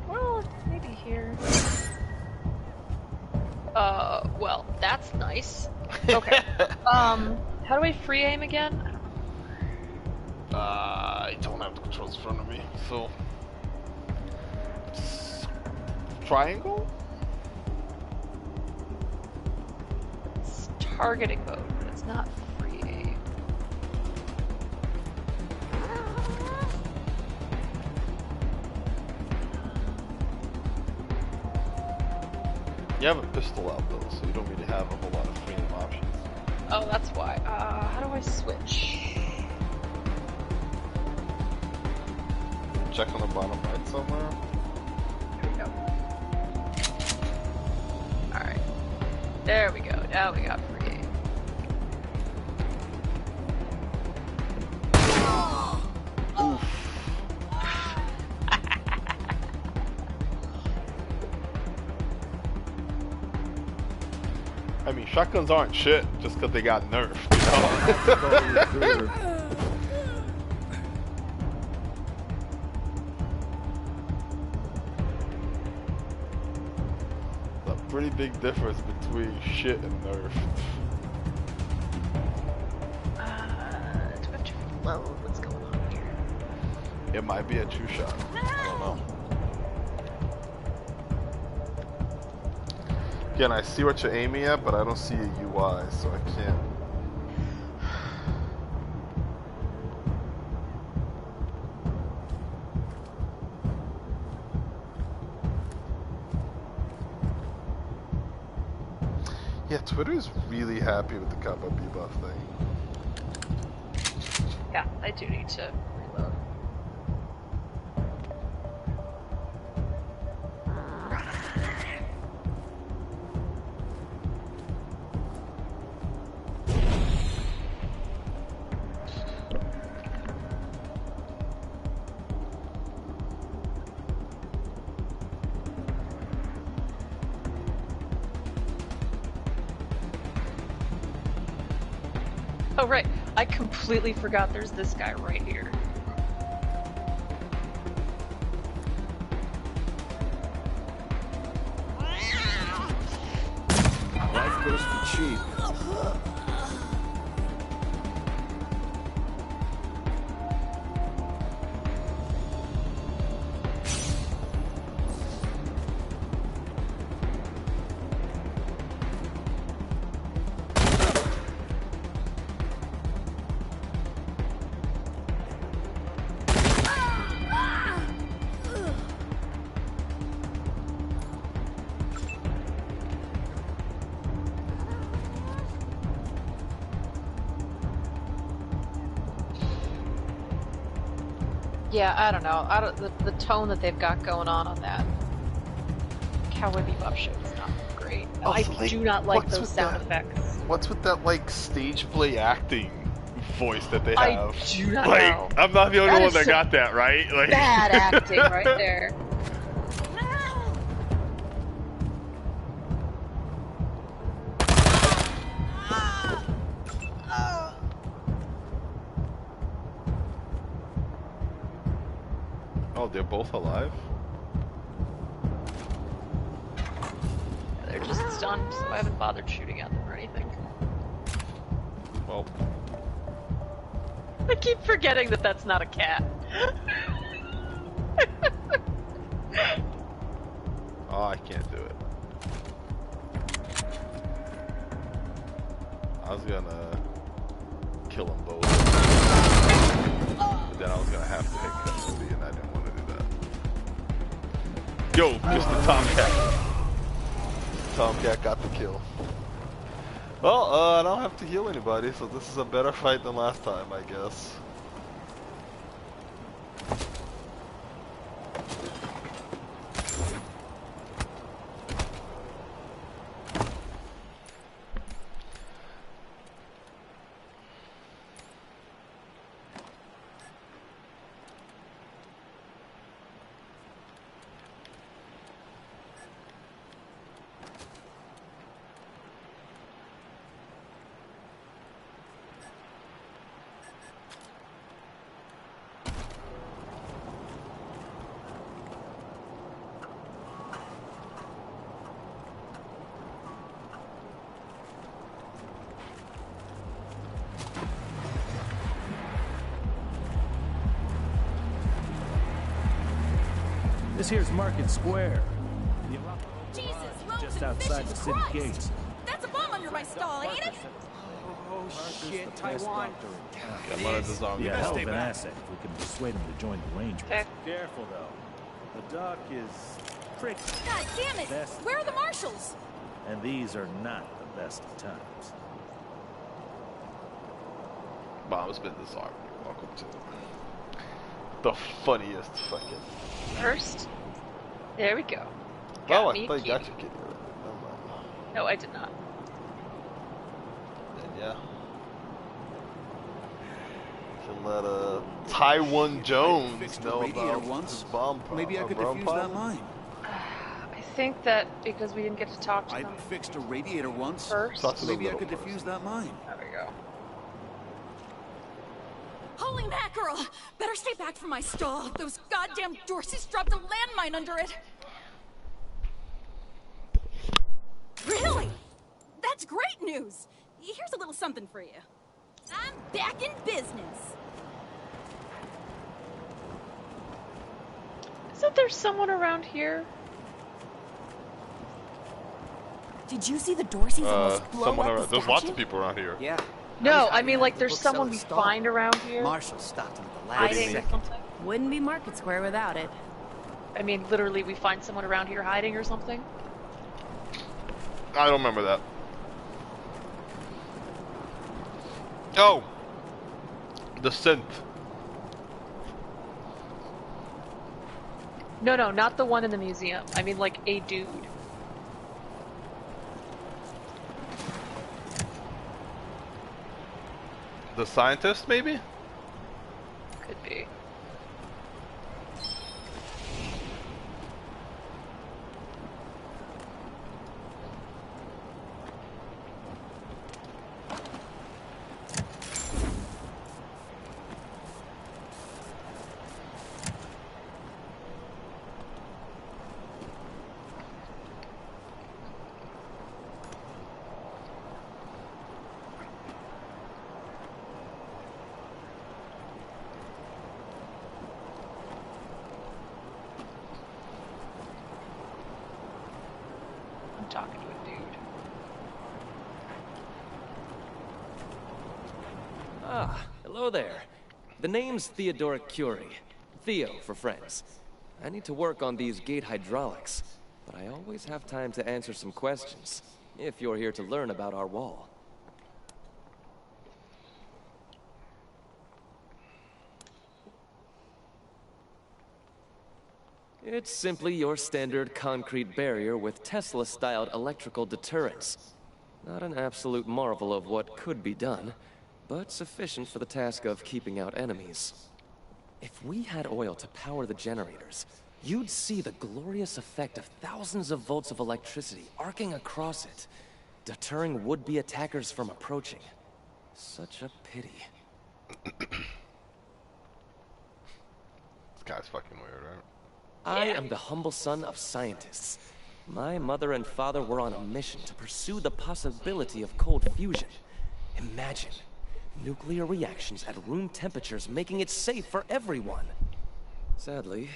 Well, maybe here. Well, that's nice. Okay. How do I free aim again? I don't have the controls in front of me, so triangle? It's targeting mode, but it's not free aim. You have a pistol out though, so you don't really have a whole lot of free aim options. Oh, that's why. How do I switch? Check on the bottom right somewhere. Here we go. Alright. There we go. Now we got free aim. Oof. I mean, shotguns aren't shit just because they got nerfed. You know? Pretty big difference between shit and nerf. Do I have to reload? What's going on here? It might be a two shot. I don't know. Again, I see what you're aiming at, but I don't see a UI, so I can't. Yeah, Twitter is really happy with the Cowboy Bebop thing. Yeah, I do need to reload. Oh, right. I completely forgot there's this guy right here. Life goes for cheap. Yeah, I don't know. The tone that they've got going on that Cowboy Bebop show is not great. Also, I do not like what's those with sound that? effects. What's with that like stage play acting voice that they have? I do not like, know. I'm not the only That one is that some got that, right? Like Bad acting right there. Oh, they're both alive? They're just stunned, so I haven't bothered shooting at them or anything. Well, I keep forgetting that that's not a cat. oh, I can't do it. I was gonna kill them both. But then I was gonna have to hit custody, and I didn't want to do that. Yo, Mr. Tomcat. Tomcat got the kill. Well, I don't have to heal anybody, so this is a better fight than last time, I guess. This here's Market Square. The Jesus, Arapaho just outside the city gates. That's a bomb under my stall, ain't it? Oh shit, Taiwan. I'm gonna disarm Be a you. hell of an asset if we can persuade him to join the Rangers. Careful though. The dock is tricky. God damn it! Best. Where are the marshals? And these are not the best of times. Bomb's been disarmed. Welcome to the funniest fucking. First, there we go. Oh, me I thought a you got your kitty. No, I did not. Then yeah. Can let Taiwan Jones know about his bomb. Maybe I could bomb defuse pilot. that mine. I think that because we didn't get to talk to them I fixed a radiator once. first. Talk to the Maybe I little could person. defuse that mine. There we go. Holy mackerel! Better stay back from my stall. Those goddamn Dorseys dropped a landmine under it. Really? That's great news. Here's a little something for you. I'm back in business. Isn't there someone around here? Did you see the Dorseys almost blow Someone up around. the There's lots statue? of people around here. Yeah. No, I mean like there's bookseller someone we stall. find around here. Marshall stopped him at the What do last you mean? Hiding or something. Wouldn't be Market Square without it. I mean, literally, we find someone around here hiding or something. I don't remember that. Oh, the synth. No, no, not the one in the museum. I mean, like a dude. The scientist, maybe? Could be. I'm talking to a dude. Ah, hello there. The name's Theodoric Curie. Theo for friends. I need to work on these gate hydraulics, but I always have time to answer some questions, if you're here to learn about our wall. It's simply your standard concrete barrier with Tesla-styled electrical deterrence. Not an absolute marvel of what could be done, but sufficient for the task of keeping out enemies. If we had oil to power the generators, you'd see the glorious effect of thousands of volts of electricity arcing across it, deterring would-be attackers from approaching. Such a pity. This guy's fucking weird, right? I am the humble son of scientists. My mother and father were on a mission to pursue the possibility of cold fusion. Imagine nuclear reactions at room temperatures, making it safe for everyone. Sadly,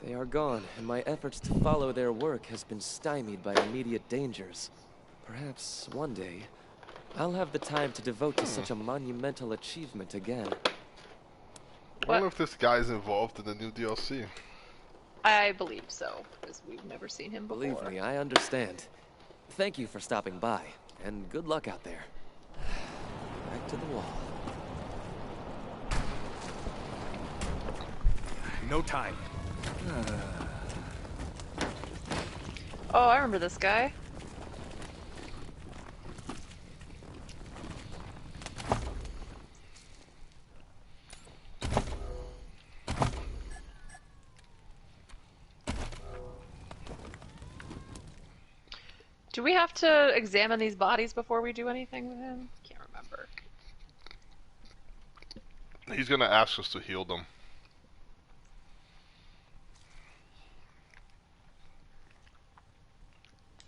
they are gone, and my efforts to follow their work has been stymied by immediate dangers. Perhaps one day, I'll have the time to devote to such a monumental achievement again. I wonder if this guy's involved in the new DLC. I believe so, because we've never seen him before. Believe me, I understand. Thank you for stopping by, and good luck out there. Back to the wall. No time. Oh, I remember this guy. Do we have to examine these bodies before we do anything with him? Can't remember. He's gonna ask us to heal them.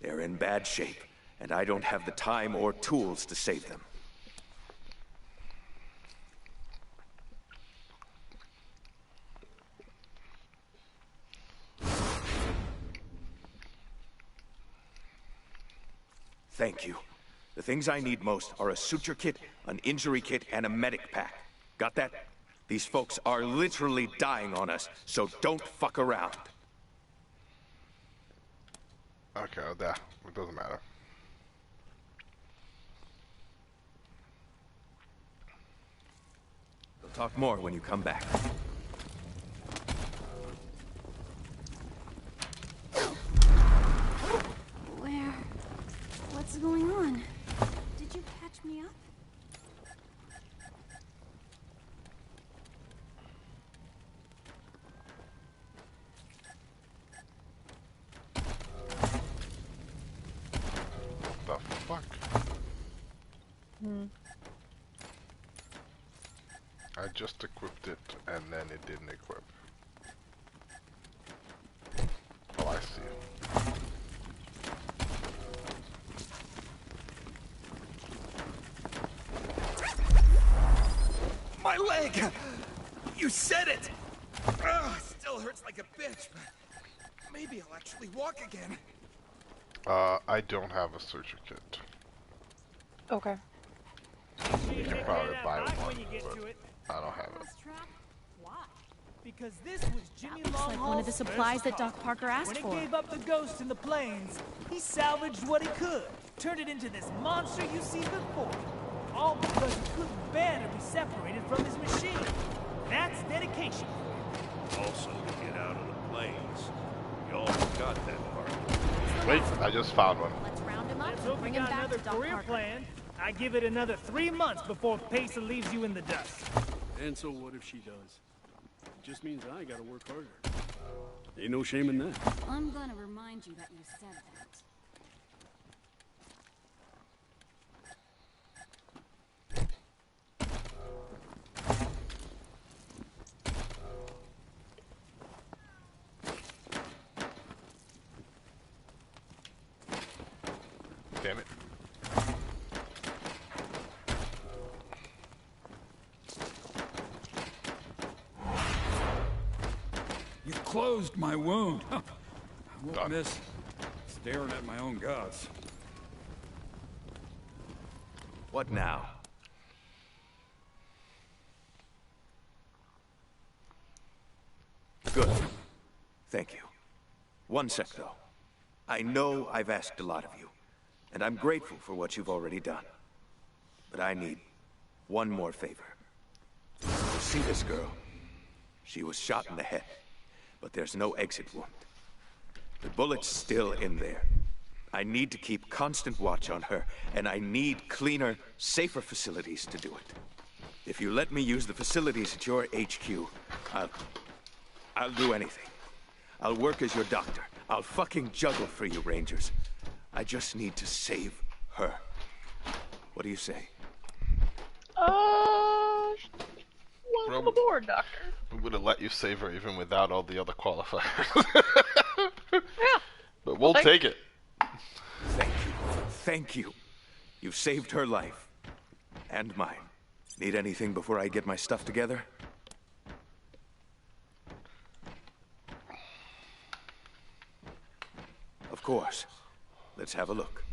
They're in bad shape, and I don't have the time or tools to save them. Thank you. The things I need most are a suture kit, an injury kit, and a medic pack. Got that? These folks are literally dying on us, so don't fuck around. Okay, there. It doesn't matter. We'll talk more when you come back. Where? What's going on? Did you catch me up? The fuck? I just equipped it and then it didn't equip. Oh, I see. My leg! You said it! Ugh, still hurts like a bitch, but maybe I'll actually walk again. I don't have a suture kit. Okay. You can probably buy one, but I don't have it. Why? Because this was Jimmy Looks like one of the supplies that Doc Parker asked for. When he gave up the ghost in the plains, he salvaged what he could, turned it into this monster you see before. All because he couldn't bear to be separated from his machine. That's dedication. Also to get out of the plains. Y'all forgot that part. Wait, I just found one. Let's round him up Let's and hope bring you him got back another to Doc career Parker. plan. I give it another 3 months before Pesa leaves you in the dust. And so what if she does? It just means I gotta work harder. Ain't no shame in that. I'm gonna remind you that you said that. Damn it. You closed my wound. I won't miss staring at my own gods. What now? Good. Thank you. One sec, though. I know I've asked a lot of you, and I'm grateful for what you've already done. But I need one more favor. You see this girl? She was shot in the head, but there's no exit wound. The bullet's still in there. I need to keep constant watch on her, and I need cleaner, safer facilities to do it. If you let me use the facilities at your HQ, I'll do anything. I'll work as your doctor. I'll fucking juggle for you, Rangers. I just need to save her. What do you say? Welcome aboard, Doctor. We would have let you save her even without all the other qualifiers. Yeah. But we'll take it. Thank you. Thank you. You've saved her life. And mine. Need anything before I get my stuff together? Of course. Let's have a look.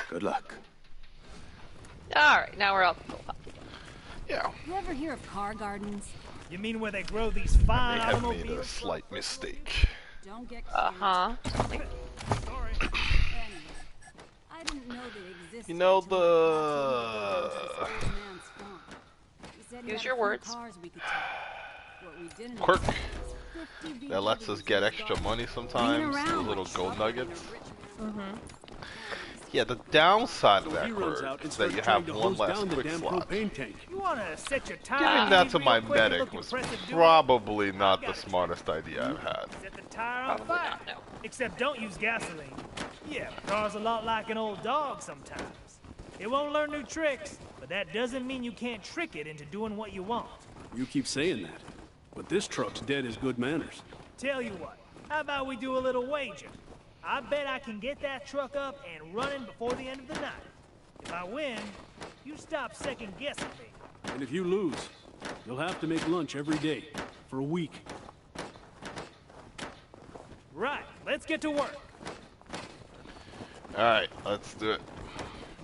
Good luck. Alright, now we're out the full. Yeah. You ever hear of car gardens? You mean where they grow these fine They have made a automobiles? slight mistake. Don't get Uh-huh. Anyway, I didn't know they existed. You know until I got to the man's farm. He said he Use had your a few words. cars we could take. What we didn't Quirk. know is 50 That lets us get extra money sometimes. The around little like gold nuggets. Mm-hmm. Yeah, the downside of So that he runs quirk out and is that you starts trying have to one hose less down the quick damn slot. propane tank. You wanna set your tire Giving on that to real my quick and medic look was impressive doing it? probably not the smartest idea I've had. Set the tire on Probably fire. not, no. Except don't use gasoline. Yeah, car's a lot like an old dog sometimes. It won't learn new tricks, but that doesn't mean you can't trick it into doing what you want. You keep saying that, but this truck's dead as good manners. Tell you what, how about we do a little wager? I bet I can get that truck up and running before the end of the night. If I win, you stop second guessing me. And if you lose, you'll have to make lunch every day for a week. Right. Let's get to work. Alright, let's do it.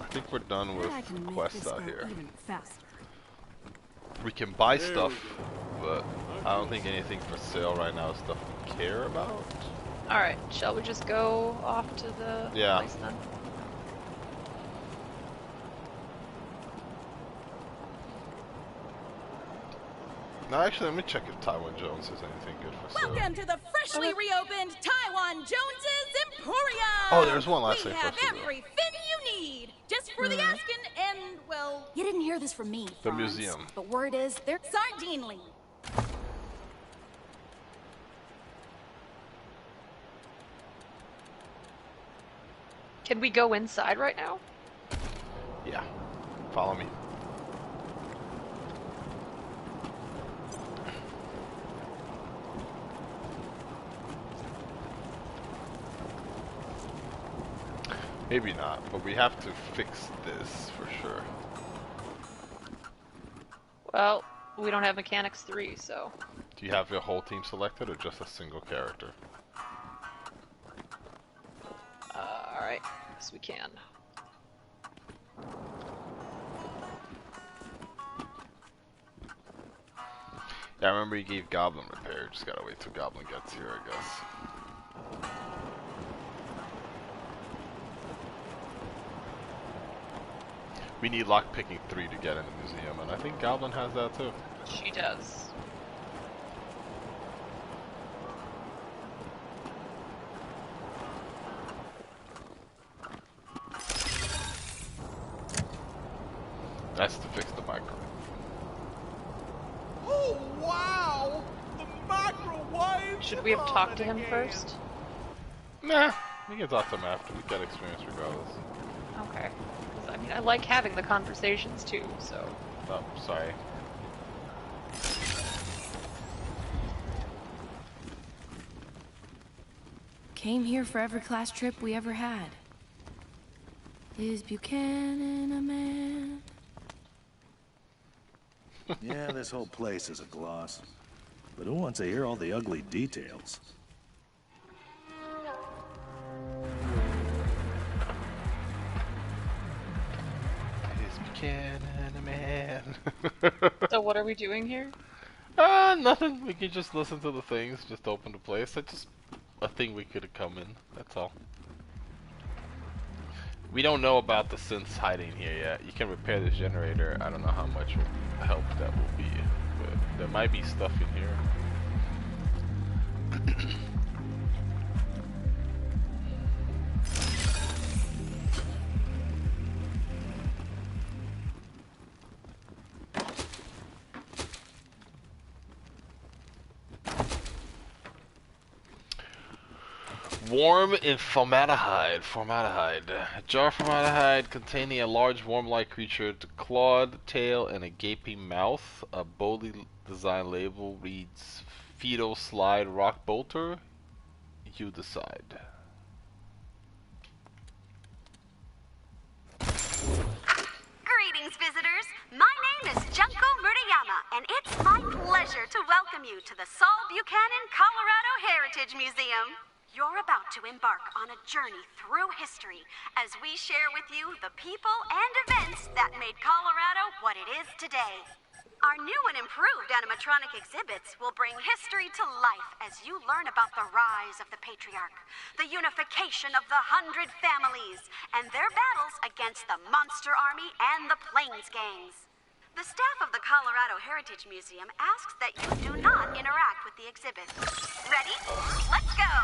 I think we're done with I can make quests this out go here. even faster. We can buy stuff, but I don't think anything for sale right now is stuff we care about. Alright, shall we just go off to the place then? No, actually, let me check if Taiwan Jones has anything good for sale. Welcome to the freshly reopened Taiwan Jones's Emporium! Oh, there's one last We thing have for us to do. everything you need, just for the asking, and, well... You didn't hear this from me, The Franz, museum. but word is they're Sardinely. Can we go inside right now? Yeah. Follow me. Maybe not, but we have to fix this for sure. Well, we don't have Mechanics 3, so... Do you have your whole team selected or just a single character? Alright, yes we can. Yeah, I remember you gave Goblin repair, just gotta wait till Goblin gets here, I guess. We need lockpicking 3 to get in the museum, and I think Goblin has that too. She does. That's to fix the microwave. Oh, wow! The microwave! Should we have talked to him first? Nah, we can talk to him after. We get experience regardless. Okay. 'Cause, I mean, I like having the conversations too, so... Oh, sorry. Came here for every class trip we ever had. Is Buchanan a man? Yeah, this whole place is a gloss. But who wants to hear all the ugly details? Is Buchanan a man? So what are we doing here? Nothing. We can just listen to the things, just open the place. That's just a thing we could have come in, that's all. We don't know about the synths hiding here yet. You can repair this generator. I don't know how much help that will be, but there might be stuff in here. Worm in formaldehyde. Formaldehyde. A jar of formaldehyde containing a large worm-like creature, the clawed tail and a gaping mouth. A boldly designed label reads Fetal Slide Rock Bolter. You decide. Greetings, visitors. My name is Junko Murayama, and it's my pleasure to welcome you to the Saul Buchanan, Colorado Heritage Museum. You're about to embark on a journey through history as we share with you the people and events that made Colorado what it is today. Our new and improved animatronic exhibits will bring history to life as you learn about the rise of the Patriarch, the unification of the 100 families, and their battles against the Monster Army and the Plains Gangs. The staff of the Colorado Heritage Museum asks that you do not interact with the exhibit. Ready? Let's go!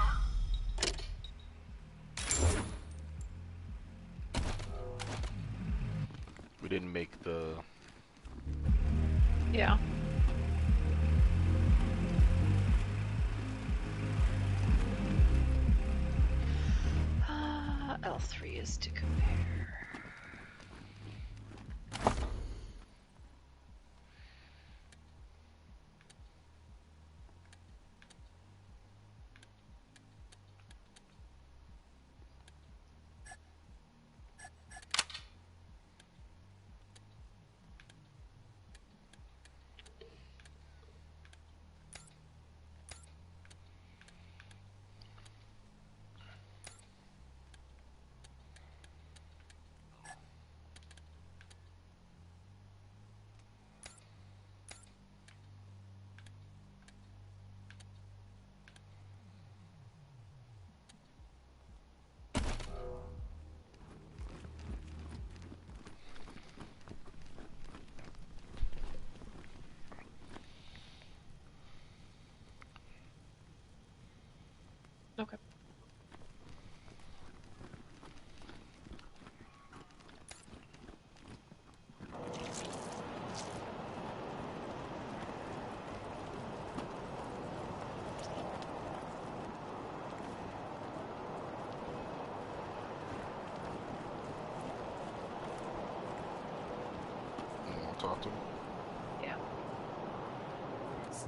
We didn't make the... Yeah. L3 is to compare.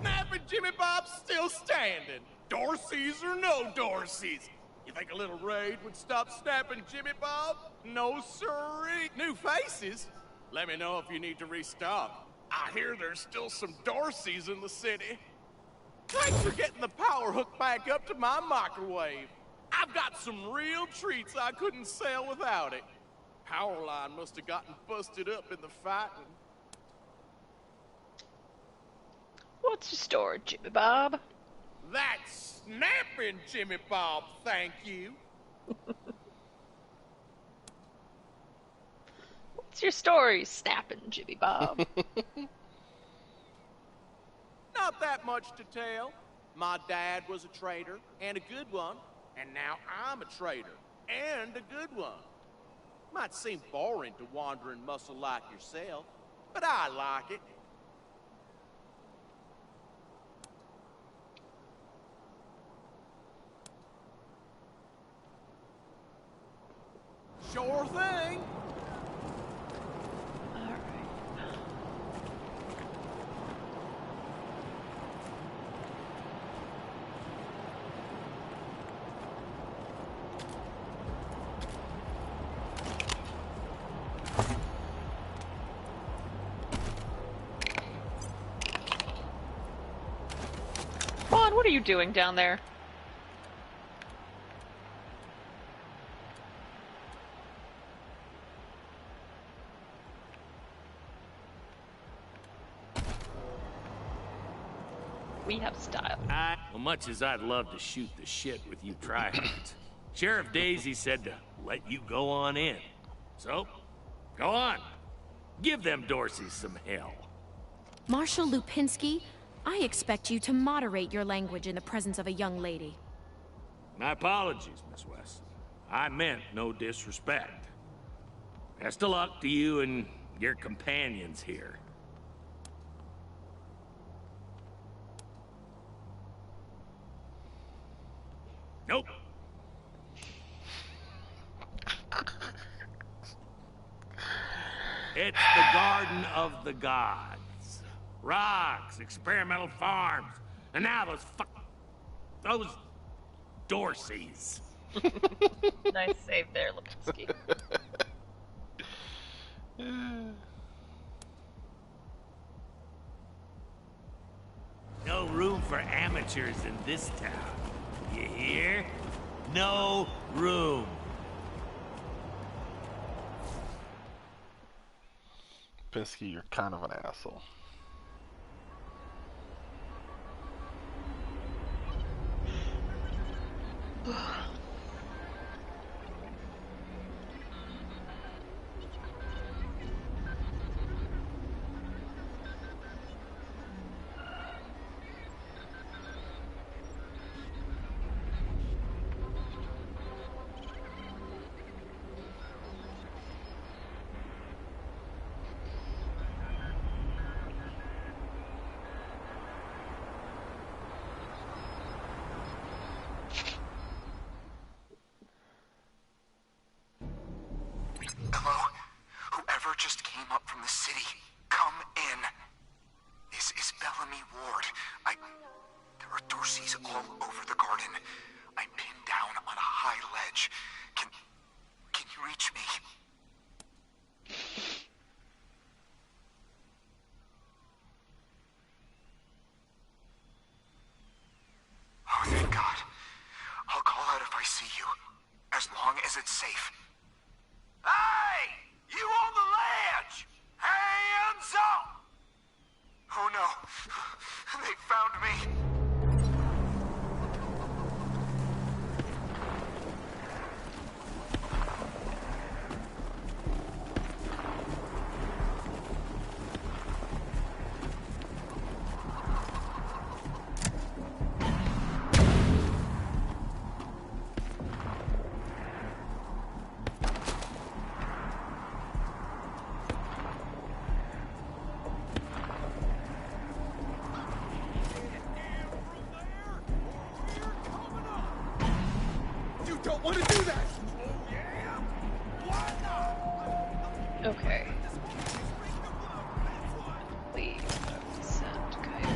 Snapping Jimmy Bob's still standing. Dorseys or no Dorseys. You think a little raid would stop snapping Jimmy Bob? No, sirree. New faces? Let me know if you need to restock. I hear there's still some Dorseys in the city. Thanks for getting the power hook back up to my microwave. I've got some real treats I couldn't sell without it. Power line must have gotten busted up in the fighting. What's your story, Jimmy Bob? That's snapping, Jimmy Bob, thank you. What's your story, snapping, Jimmy Bob? Not that much to tell. My dad was a trader, and a good one, and now I'm a trader, and a good one. Might seem boring to wandering muscle like yourself, but I like it. Sure thing. Juan, what are you doing down there? We have style. Well, much as I'd love to shoot the shit with you tryhards, Sheriff Daisy said to let you go on in. So, go on. Give them Dorseys some hell. Marshal Lupinski, I expect you to moderate your language in the presence of a young lady. My apologies, Miss West. I meant no disrespect. Best of luck to you and your companions here. Nope. It's the Garden of the Gods. Rocks, experimental farms, and now those Dorseys. Nice save there, Lipinski. No room for amateurs in this town. You hear? No room. Pinsky, you're kind of an asshole. Hello? Whoever just came up from the city, come in. This is Bellamy Ward. There are Dorseys all over the garden. I'm pinned down on a high ledge. Can you reach me? Oh, thank God. I'll call out if I see you, as long as it's safe. Hey! You on the ledge! Hands up! Oh no. They found me. Don't want to do that! Okay. Leave. Send Coyote.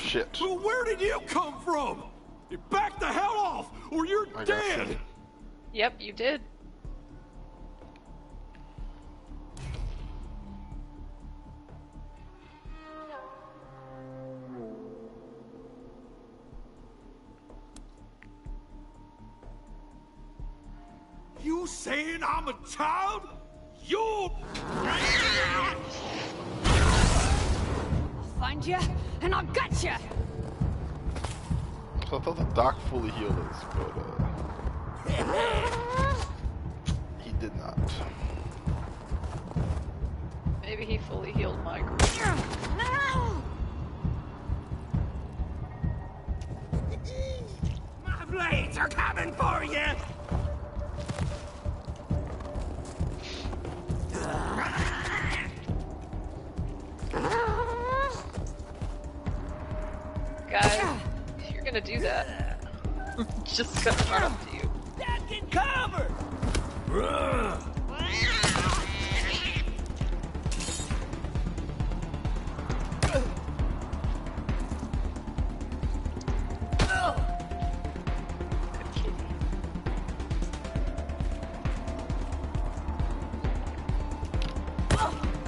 shit. Well, where did you come from? You back the hell off, or you're dead! Yep, you did. You saying I'm a child? You... I'll find you, and I'll gut you! So I thought the doc fully healed us, but he did not. Maybe he fully healed my group. My blades are coming for you! Guys, if you're gonna do that, just gonna run up to you. Back in cover!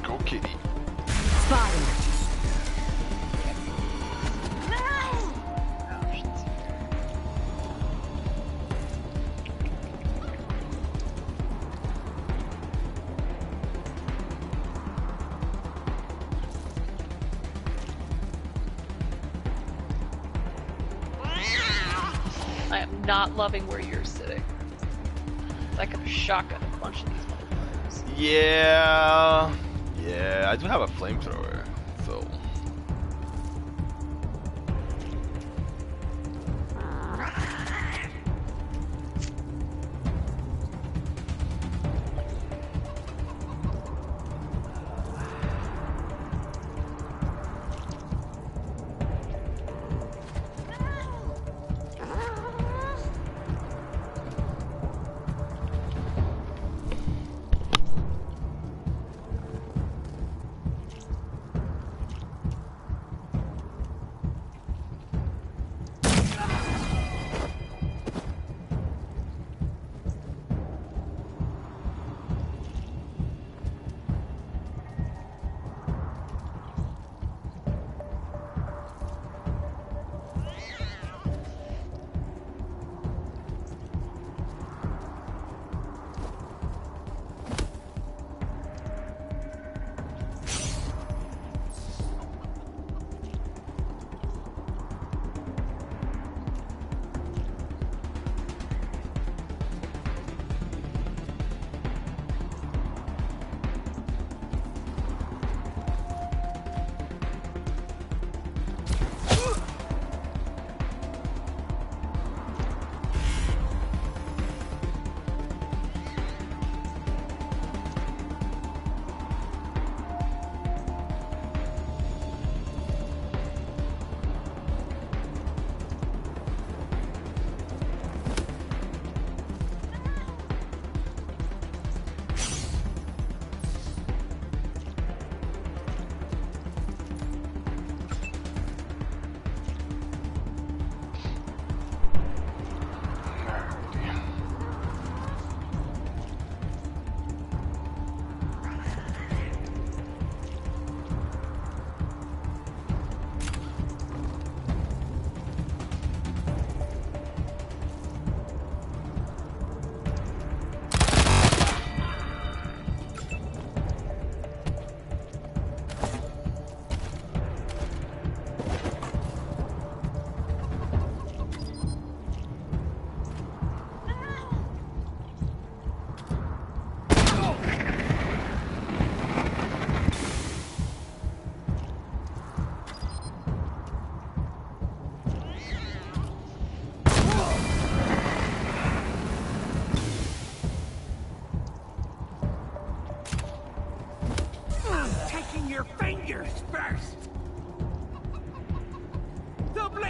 Go, kitty. Spotted. I am not loving where you're sitting. I could have shotgun a bunch of these motherfuckers. Yeah. Yeah, I do have a flamethrower, so.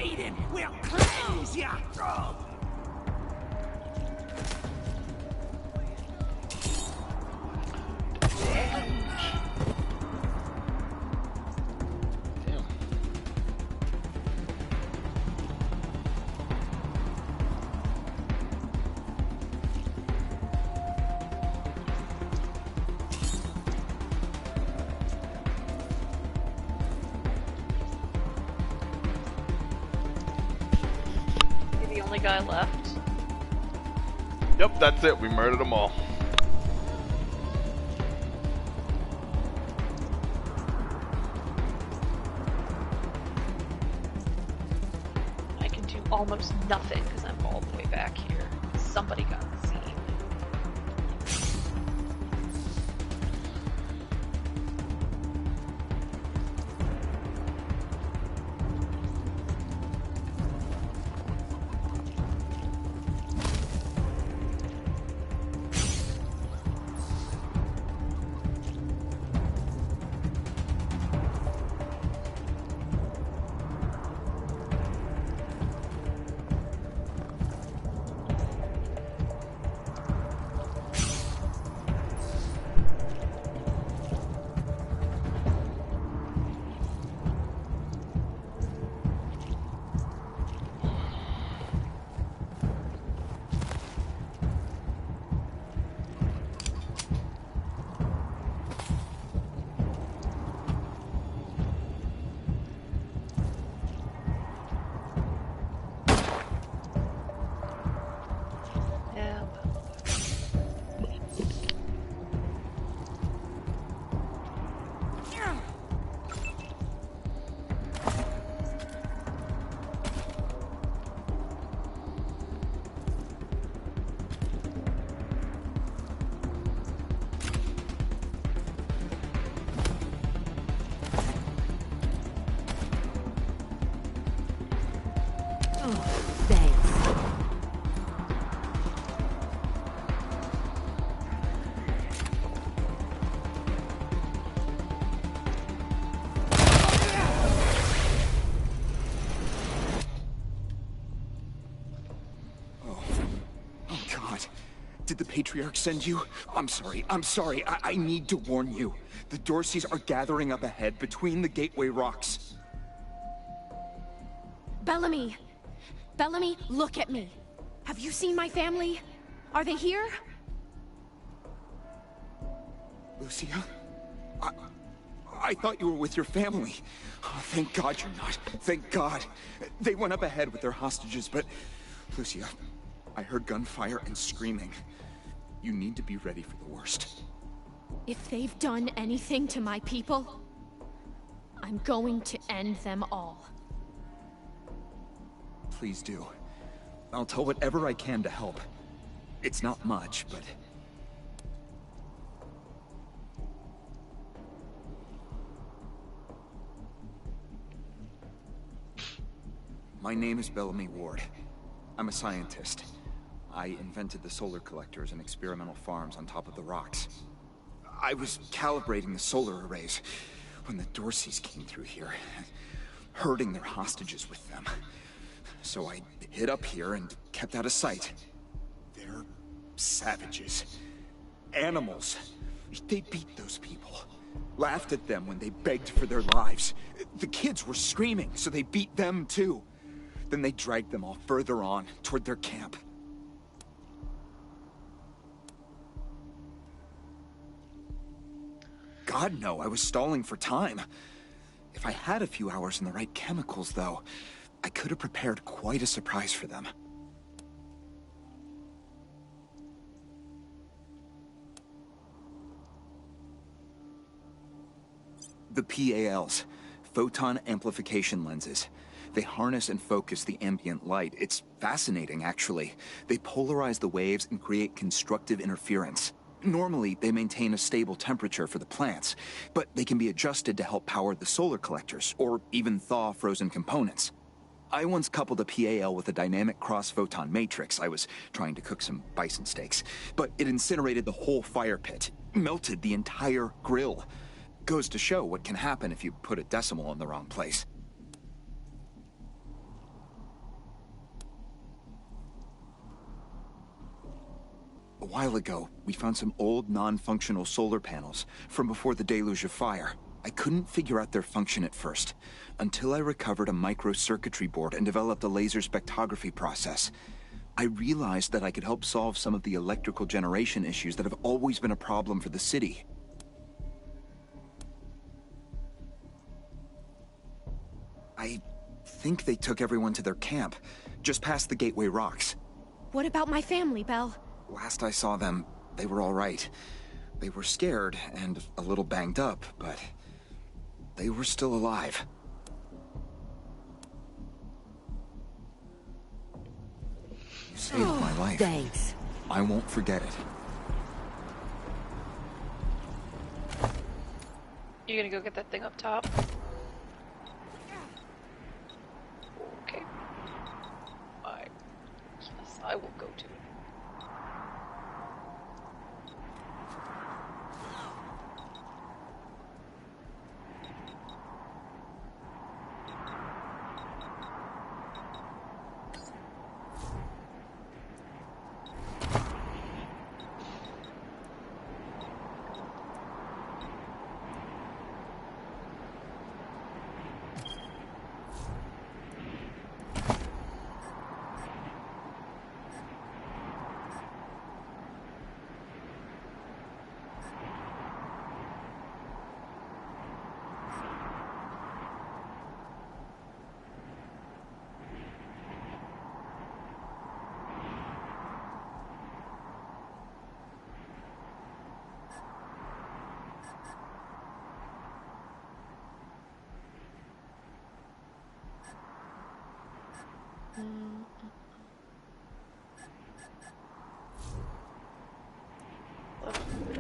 bleeding will cleanse ya. only guy left? Yep, that's it. We murdered them all. I can do almost nothing because I'm all the way back here. Somebody got seen. Did the Patriarch send you? I'm sorry. I need to warn you. The Dorseys are gathering up ahead between the Gateway Rocks. Bellamy! Bellamy, look at me. Have you seen my family? Are they here? Lucia? I thought you were with your family. Oh, thank God you're not. Thank God. They went up ahead with their hostages, but... Lucia, I heard gunfire and screaming. You need to be ready for the worst. If they've done anything to my people, I'm going to end them all. Please do. I'll tell whatever I can to help. It's not much, but... My name is Bellamy Ward. I'm a scientist. I invented the solar collectors and experimental farms on top of the rocks. I was calibrating the solar arrays when the Dorseys came through here, herding their hostages with them. So I hid up here and kept out of sight. They're savages. Animals. They beat those people. Laughed at them when they begged for their lives. The kids were screaming, so they beat them too. Then they dragged them all further on, toward their camp. God, no, I was stalling for time. If I had a few hours and the right chemicals, though, I could have prepared quite a surprise for them. The PALs, photon amplification lenses. They harness and focus the ambient light. It's fascinating, actually. They polarize the waves and create constructive interference. Normally, they maintain a stable temperature for the plants, but they can be adjusted to help power the solar collectors, or even thaw frozen components. I once coupled a PAL with a dynamic cross-photon matrix. I was trying to cook some bison steaks, but it incinerated the whole fire pit, melted the entire grill. Goes to show what can happen if you put a decimal in the wrong place. A while ago, we found some old non-functional solar panels from before the deluge of fire. I couldn't figure out their function at first, until I recovered a microcircuitry board and developed a laser spectrography process. I realized that I could help solve some of the electrical generation issues that have always been a problem for the city. I think they took everyone to their camp. just past the Gateway Rocks. What about my family, Belle? Last I saw them, they were all right. They were scared and a little banged up, but they were still alive. You saved my life. Thanks. I won't forget it. You gonna go get that thing up top? Okay. Yes, I will go to it.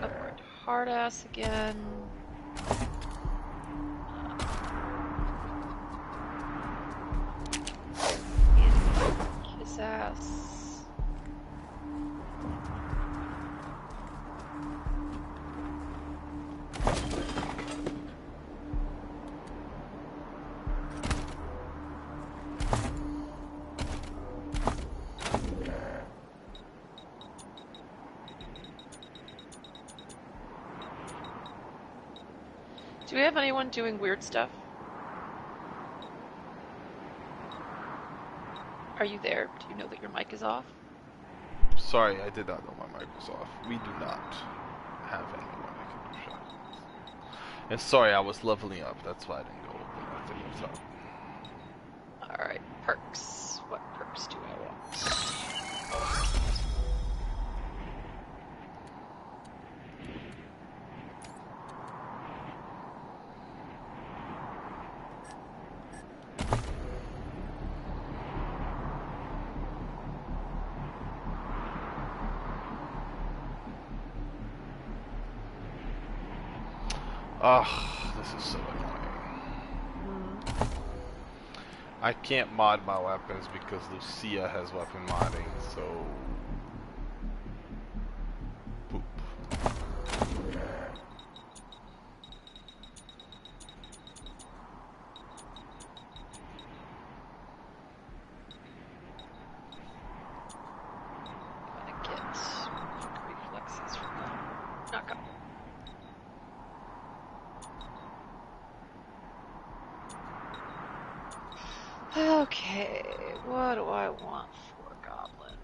Upward hard ass again. Kiss ass. Do we have anyone doing weird stuff? Are you there? Do you know that your mic is off? Sorry, I did not know my mic was off. We do not have anyone that can do shotguns. And sorry, I was leveling up. That's why I didn't go open that thing up top. Alright, perks. What perks do I want? Ugh, this is so annoying. I can't mod my weapons because Lucia has weapon modding, so... Poop. Gonna get reflexes from that. Knock up. Okay, what do I want for a goblin?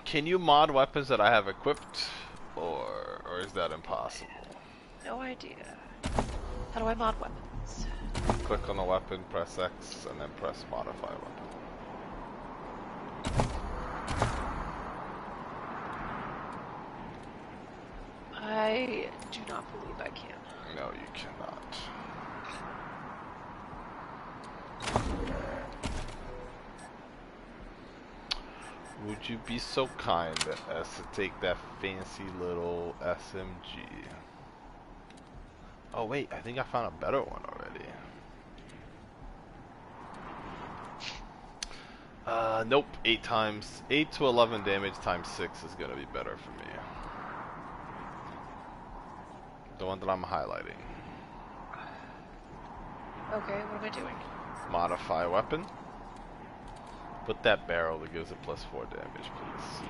Can you mod weapons that I have equipped, or is that impossible? No idea. How do I mod weapons? Click on the weapon, press X, and then press modify weapon. I do not believe I can. No, you cannot. Would you be so kind as to take that fancy little SMG? Oh wait, I think I found a better one already. Nope. 8 to 11 damage times 6 is gonna be better for me. The one that I'm highlighting. Okay, what am I doing? Modify weapon. Put that barrel that gives it +4 damage, please.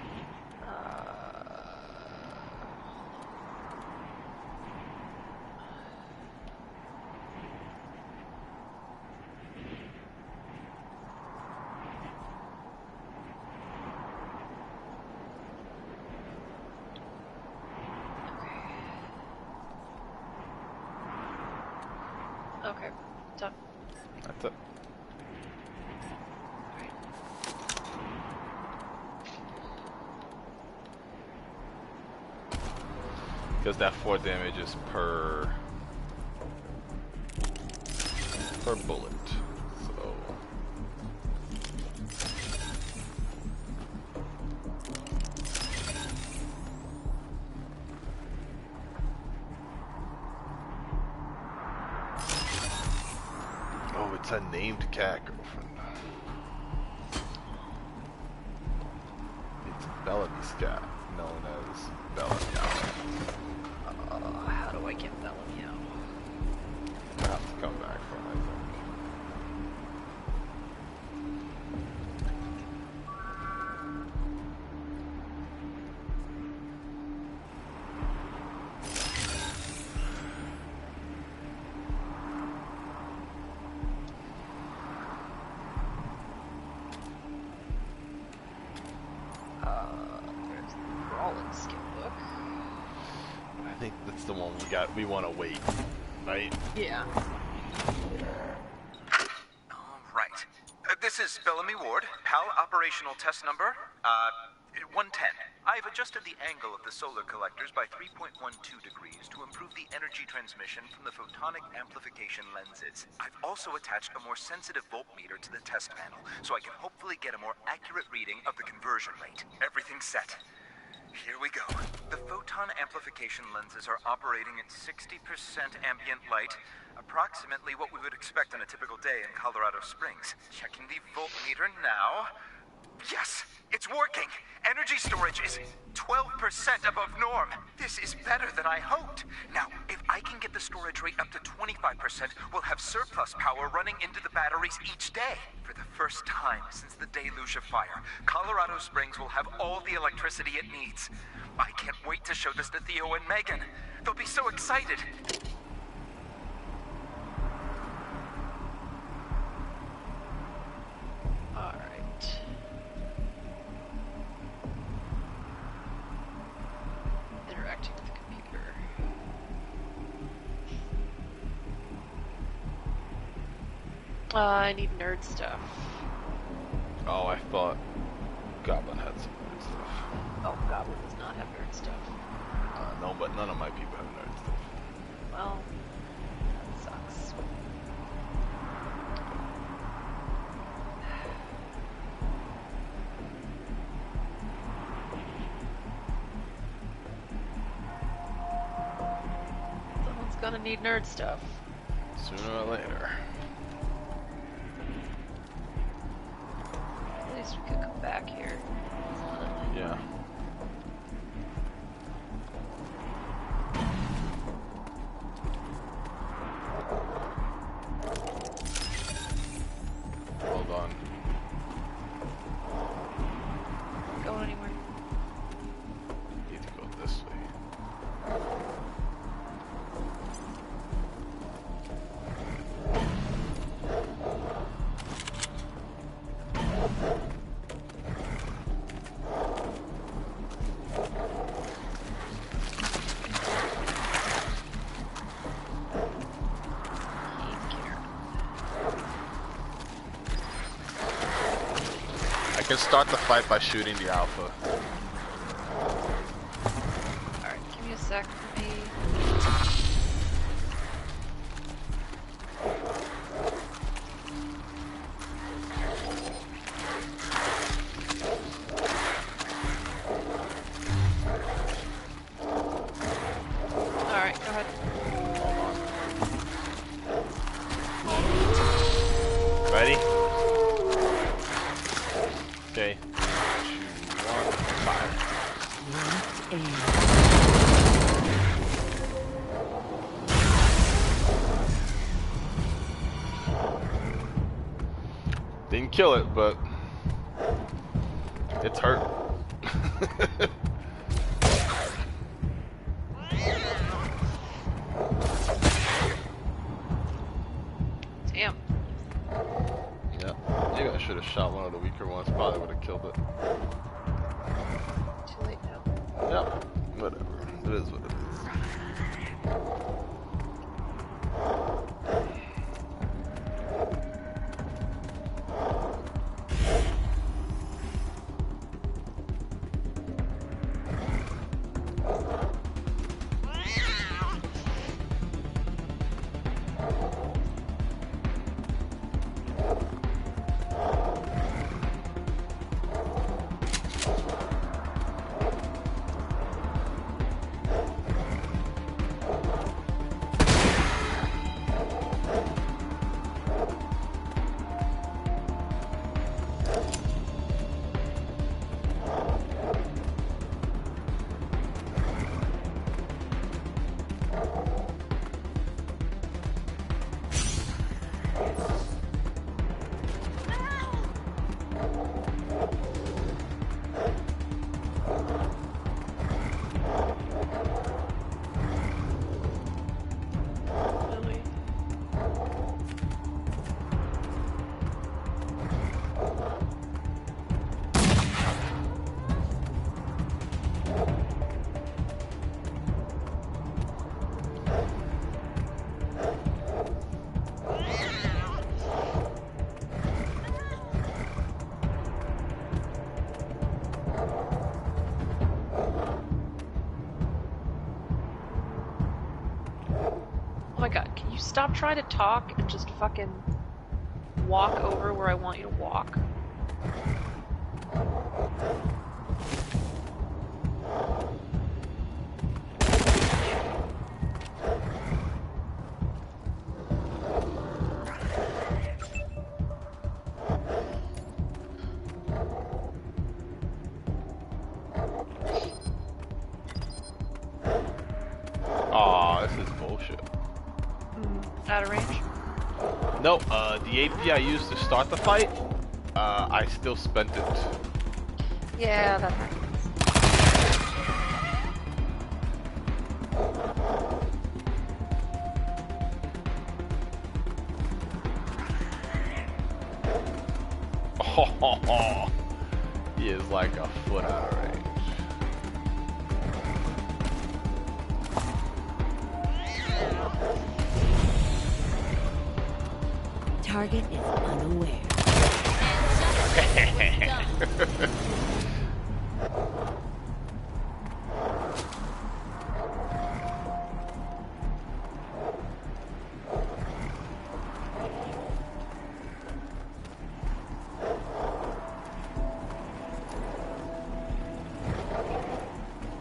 Okay, done. That's it. Because that 4 damage is per bullet. So oh, it's a named cat girlfriend. It's Bellamy's cat, known as Bellamy. How do I get Bellamy out? I have to come back from, I think. There's the Brawling skill book. I think that's the one we want to wait, right? Yeah. Right. This is Bellamy Ward, PAL operational test number, 110. I've adjusted the angle of the solar collectors by 3.12 degrees to improve the energy transmission from the photonic amplification lenses. I've also attached a more sensitive voltmeter to the test panel, so I can hopefully get a more accurate reading of the conversion rate. Everything's set. Here we go. The photon amplification lenses are operating at 60% ambient light, approximately what we would expect on a typical day in Colorado Springs. Checking the voltmeter now. Yes, it's working. Energy storage is 12% above norm. This is better than I hoped. Now, if I can get the storage rate up to 25%, we'll have surplus power running into the batteries each day. For the first time since the deluge of fire, Colorado Springs will have all the electricity it needs. I can't wait to show this to Theo and Megan. They'll be so excited. Alright. Interacting with the computer. I need nerd stuff. Oh, I thought Goblin had some nerd stuff. Oh, Goblin does not have nerd stuff. No, but none of my people have nerd stuff. Well, that sucks. Someone's gonna need nerd stuff. Sooner or later. At least we could come back here. Yeah. Hold on. Not going anywhere. Need to go this way. can start the fight by shooting the alpha. Alright, give me a sec for me. Alright, go ahead. Ready? Okay. 2, 1, fire. Didn't kill it, but it's hurt. Damn. Yeah, maybe I should have shot one of the weaker ones. Probably would have killed it. Too late now. Yep, whatever. It is what it is. Oh my god, can you stop trying to talk and just fucking walk over where I want you to walk? Aw, this is bullshit. Out of range? No, the AP I used to start the fight, I still spent it. Yeah, that happens. Oh, he is like a foot out of range. Target is unaware.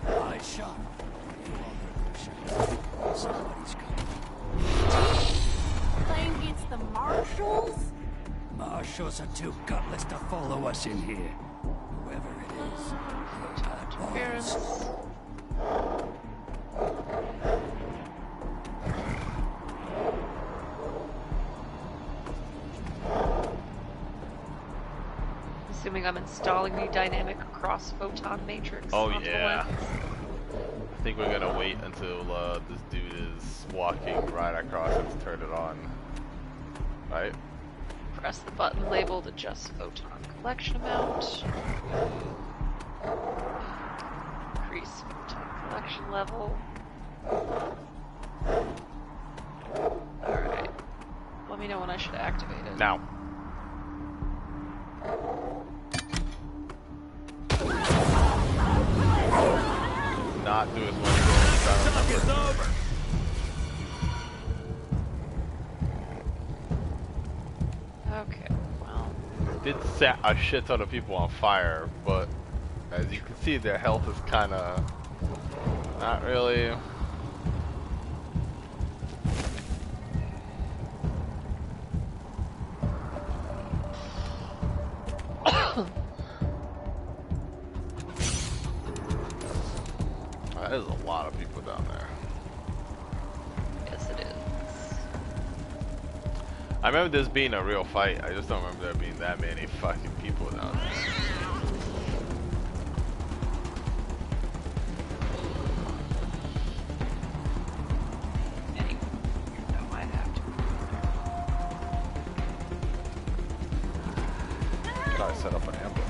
I shot. Somebody's coming. Playing against the Marshals? Marshals are too gutless to follow us in here. Whoever it is, they're bad boys. Assuming I'm installing the dynamic cross photon matrix. Oh onto the yeah. lens. I think we're gonna wait until this dude is walking right across and turn it on. Right? Press the button labeled adjust photon collection amount. Increase photon collection level. Alright. Let me know when I should activate it. Now. not do as much damage. I don't remember. Okay, well. It did set a shit ton of people on fire, but as you can see, their health is kind of not really. There's a lot of people down there. Yes, it is. I remember this being a real fight. I just don't remember there being that many fucking people down there. Try to set up an ambush.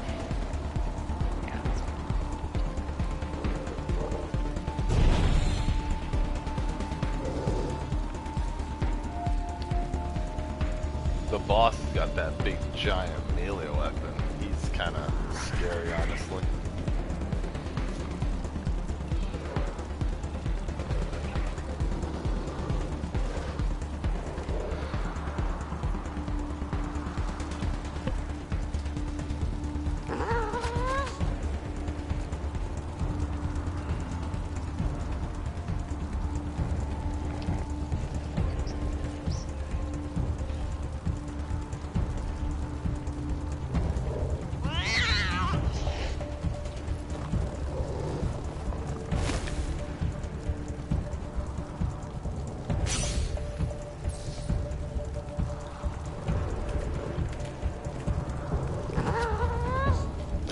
The boss has got that big giant melee weapon. He's kind of scary, honestly.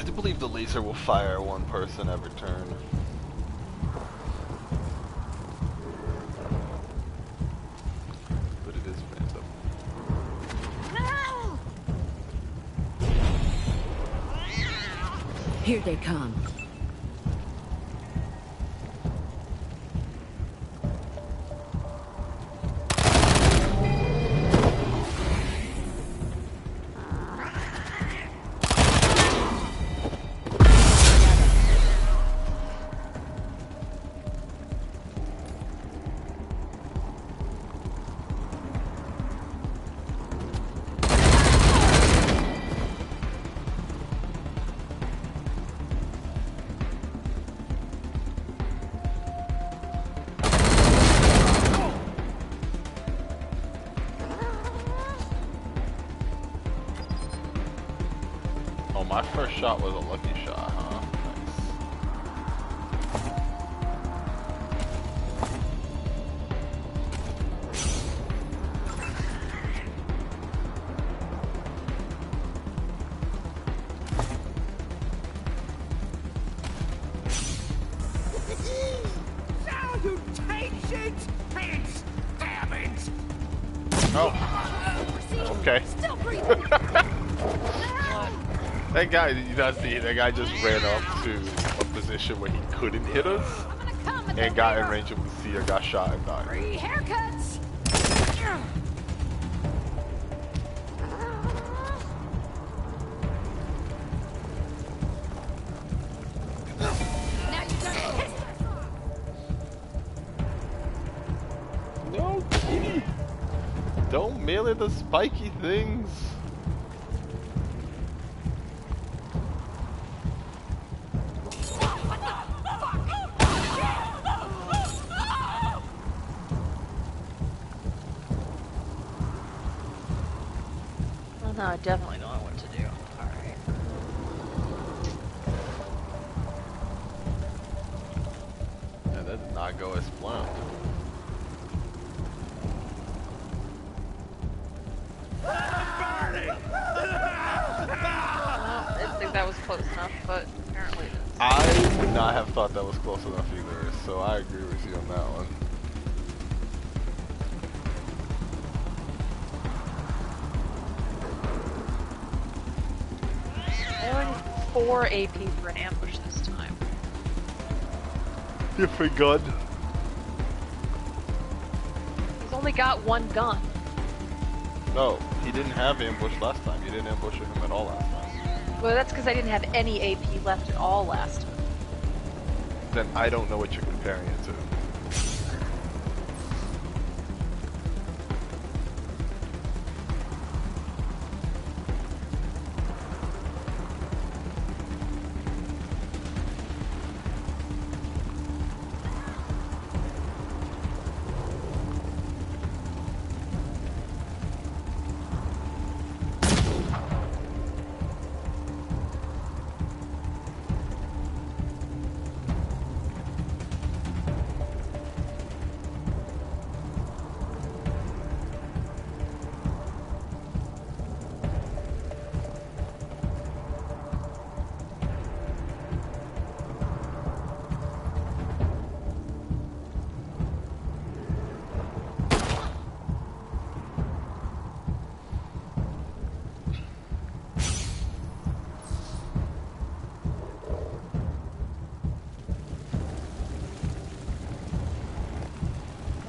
I believe the laser will fire one person every turn. But it is random. Here they come. Oh, my first shot was a lucky shot, huh? Salutations and stabbings! Oh. Okay. Still breathing. That guy, you not see, that guy just ran up to a position where he couldn't hit us and got in range of Lucia, got shot and died. Free haircuts. Now you done. No, kitty. Don't melee the spiky things. No, I definitely don't know what to do. Alright. Yeah, that did not go as planned. I didn't think that was close enough, but apparently it is. I would not have thought that was close enough either, so I agree with you on that one. Only 4 AP for an ambush this time. Different gun. He's only got 1 gun. No, he didn't have ambush last time. You didn't ambush him at all last time. Well, that's because I didn't have any AP left at all last time. then I don't know what you're comparing it to.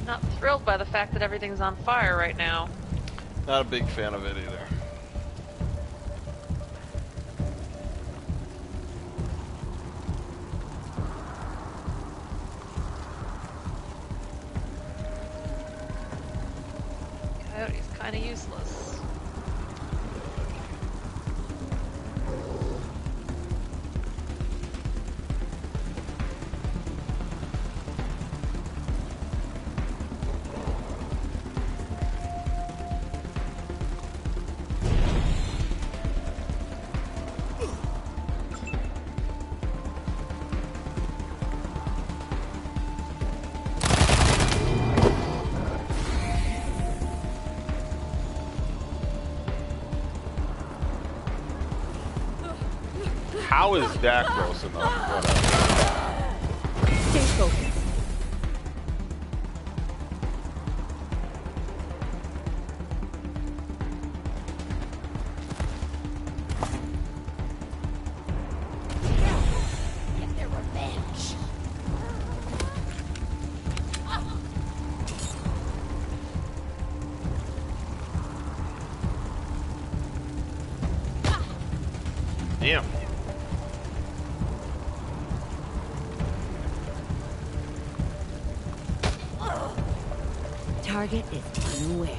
Not thrilled by the fact that everything's on fire right now. Not a big fan of it either. Coyote's kind of useless. How is that close enough? Whatever. Stay focused. Get their revenge. Damn. Target is unaware.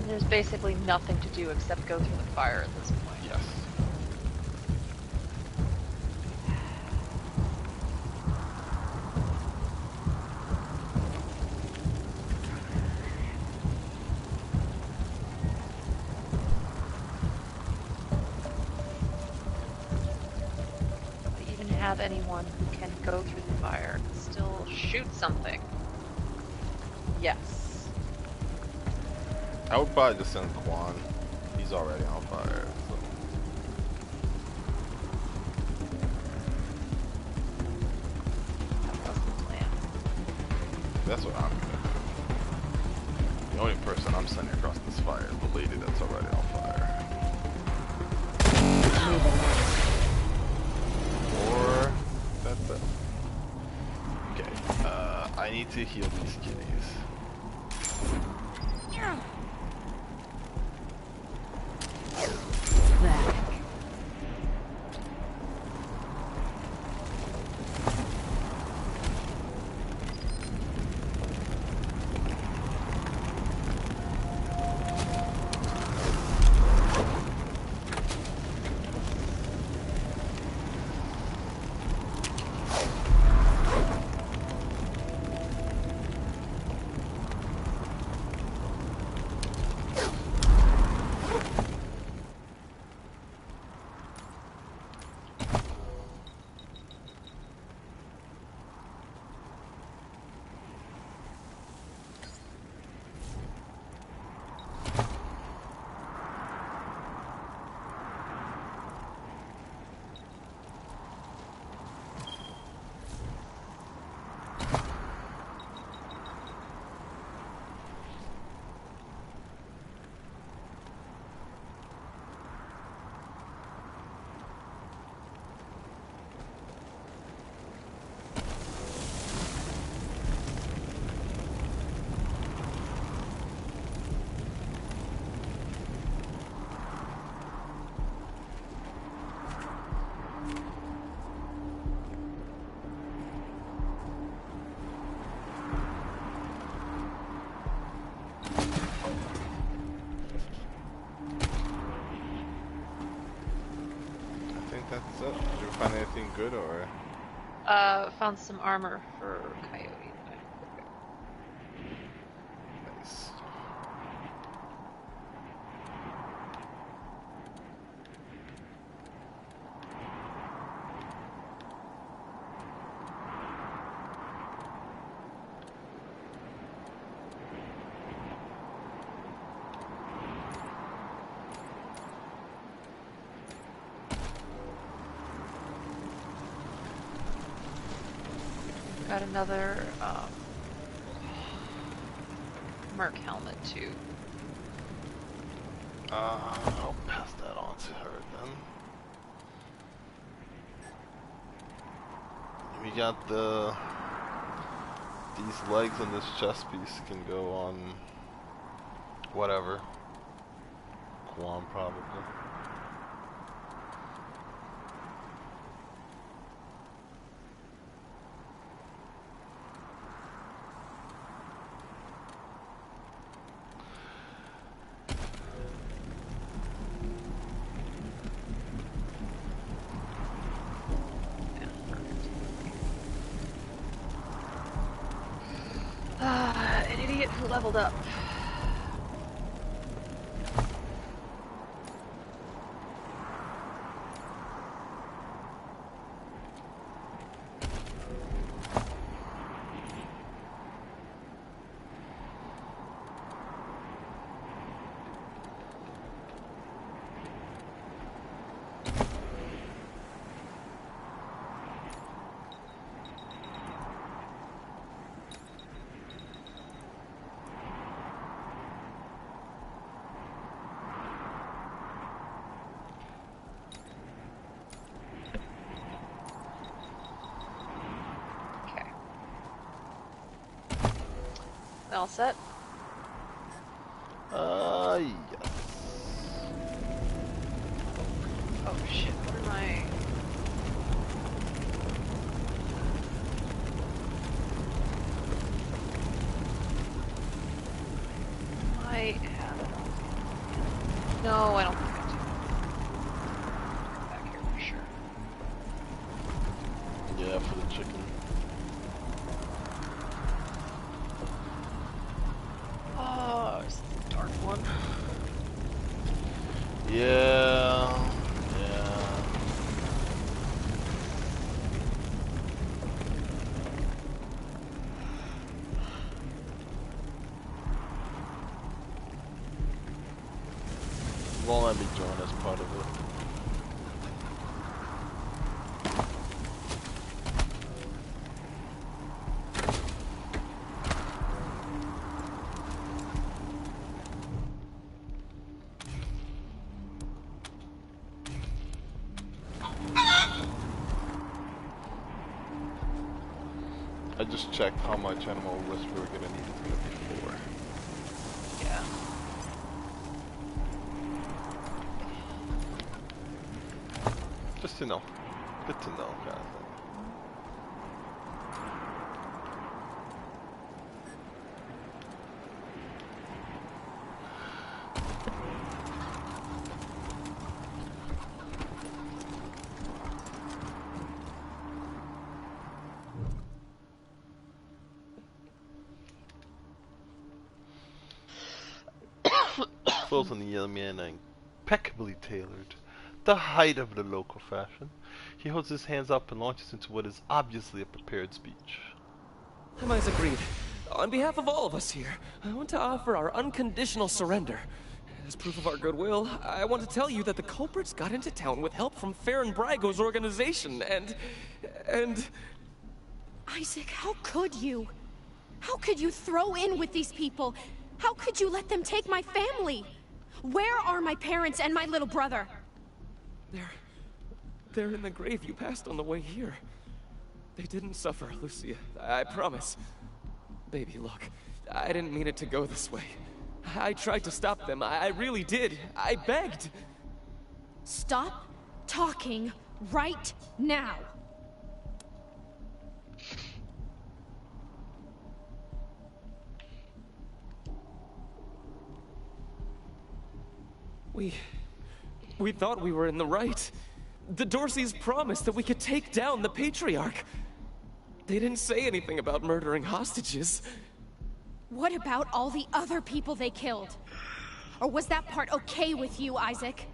There's basically nothing to do except go through the fire at this point. Yes. We even have anyone who can go through the fire and still shoot something. Yes. I would probably just send Quan. He's already on fire. So. That was the plan. That's what I'm gonna do. The only person I'm sending across this fire is the lady that's already on fire. Or that's it. Okay. I need to heal these kitties. Back. anything good or? Found some armor for Coyote. Nice. Got another Merc helmet too. I'll pass that on to her then. We got these legs and this chest piece can go on whatever. Guam probably. An idiot who leveled up. All set? Yes. Oh shit, what am I? No, I don't think I do. Back here for sure. Yeah, for the chicken. Oh, it's the dark one. Yeah. Won't let me join as part of it. I just checked how much animal risk we were gonna need to do before. Yeah. Just to know. Good to know, kind of thing. Clothes on the young man are impeccably tailored, the height of the local fashion. He holds his hands up and launches into what is obviously a prepared speech. Hamais agreed. On behalf of all of us here, I want to offer our unconditional surrender. As proof of our goodwill, I want to tell you that the culprits got into town with help from Farron Brago's organization, and... Isaac, how could you? How could you throw in with these people? How could you let them take my family? Where are my parents and my little brother? They're in the grave you passed on the way here. They didn't suffer, Lucia. I promise. Baby, look. I didn't mean it to go this way. I tried to stop them. I really did. I begged. Stop talking right now. We thought we were in the right. The Dorseys promised that we could take down the Patriarch. They didn't say anything about murdering hostages. What about all the other people they killed? Or was that part okay with you, Isaac?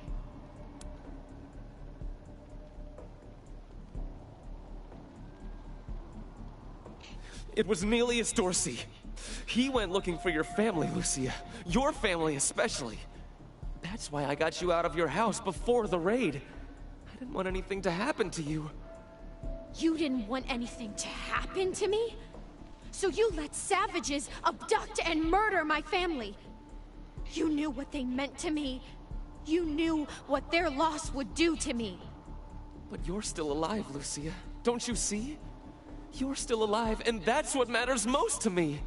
It was Nelius Dorsey. He went looking for your family, Lucia. Your family especially. That's why I got you out of your house before the raid. I didn't want anything to happen to you. You didn't want anything to happen to me? So you let savages abduct and murder my family. You knew what they meant to me. You knew what their loss would do to me. But you're still alive, Lucia. Don't you see? You're still alive, and that's what matters most to me.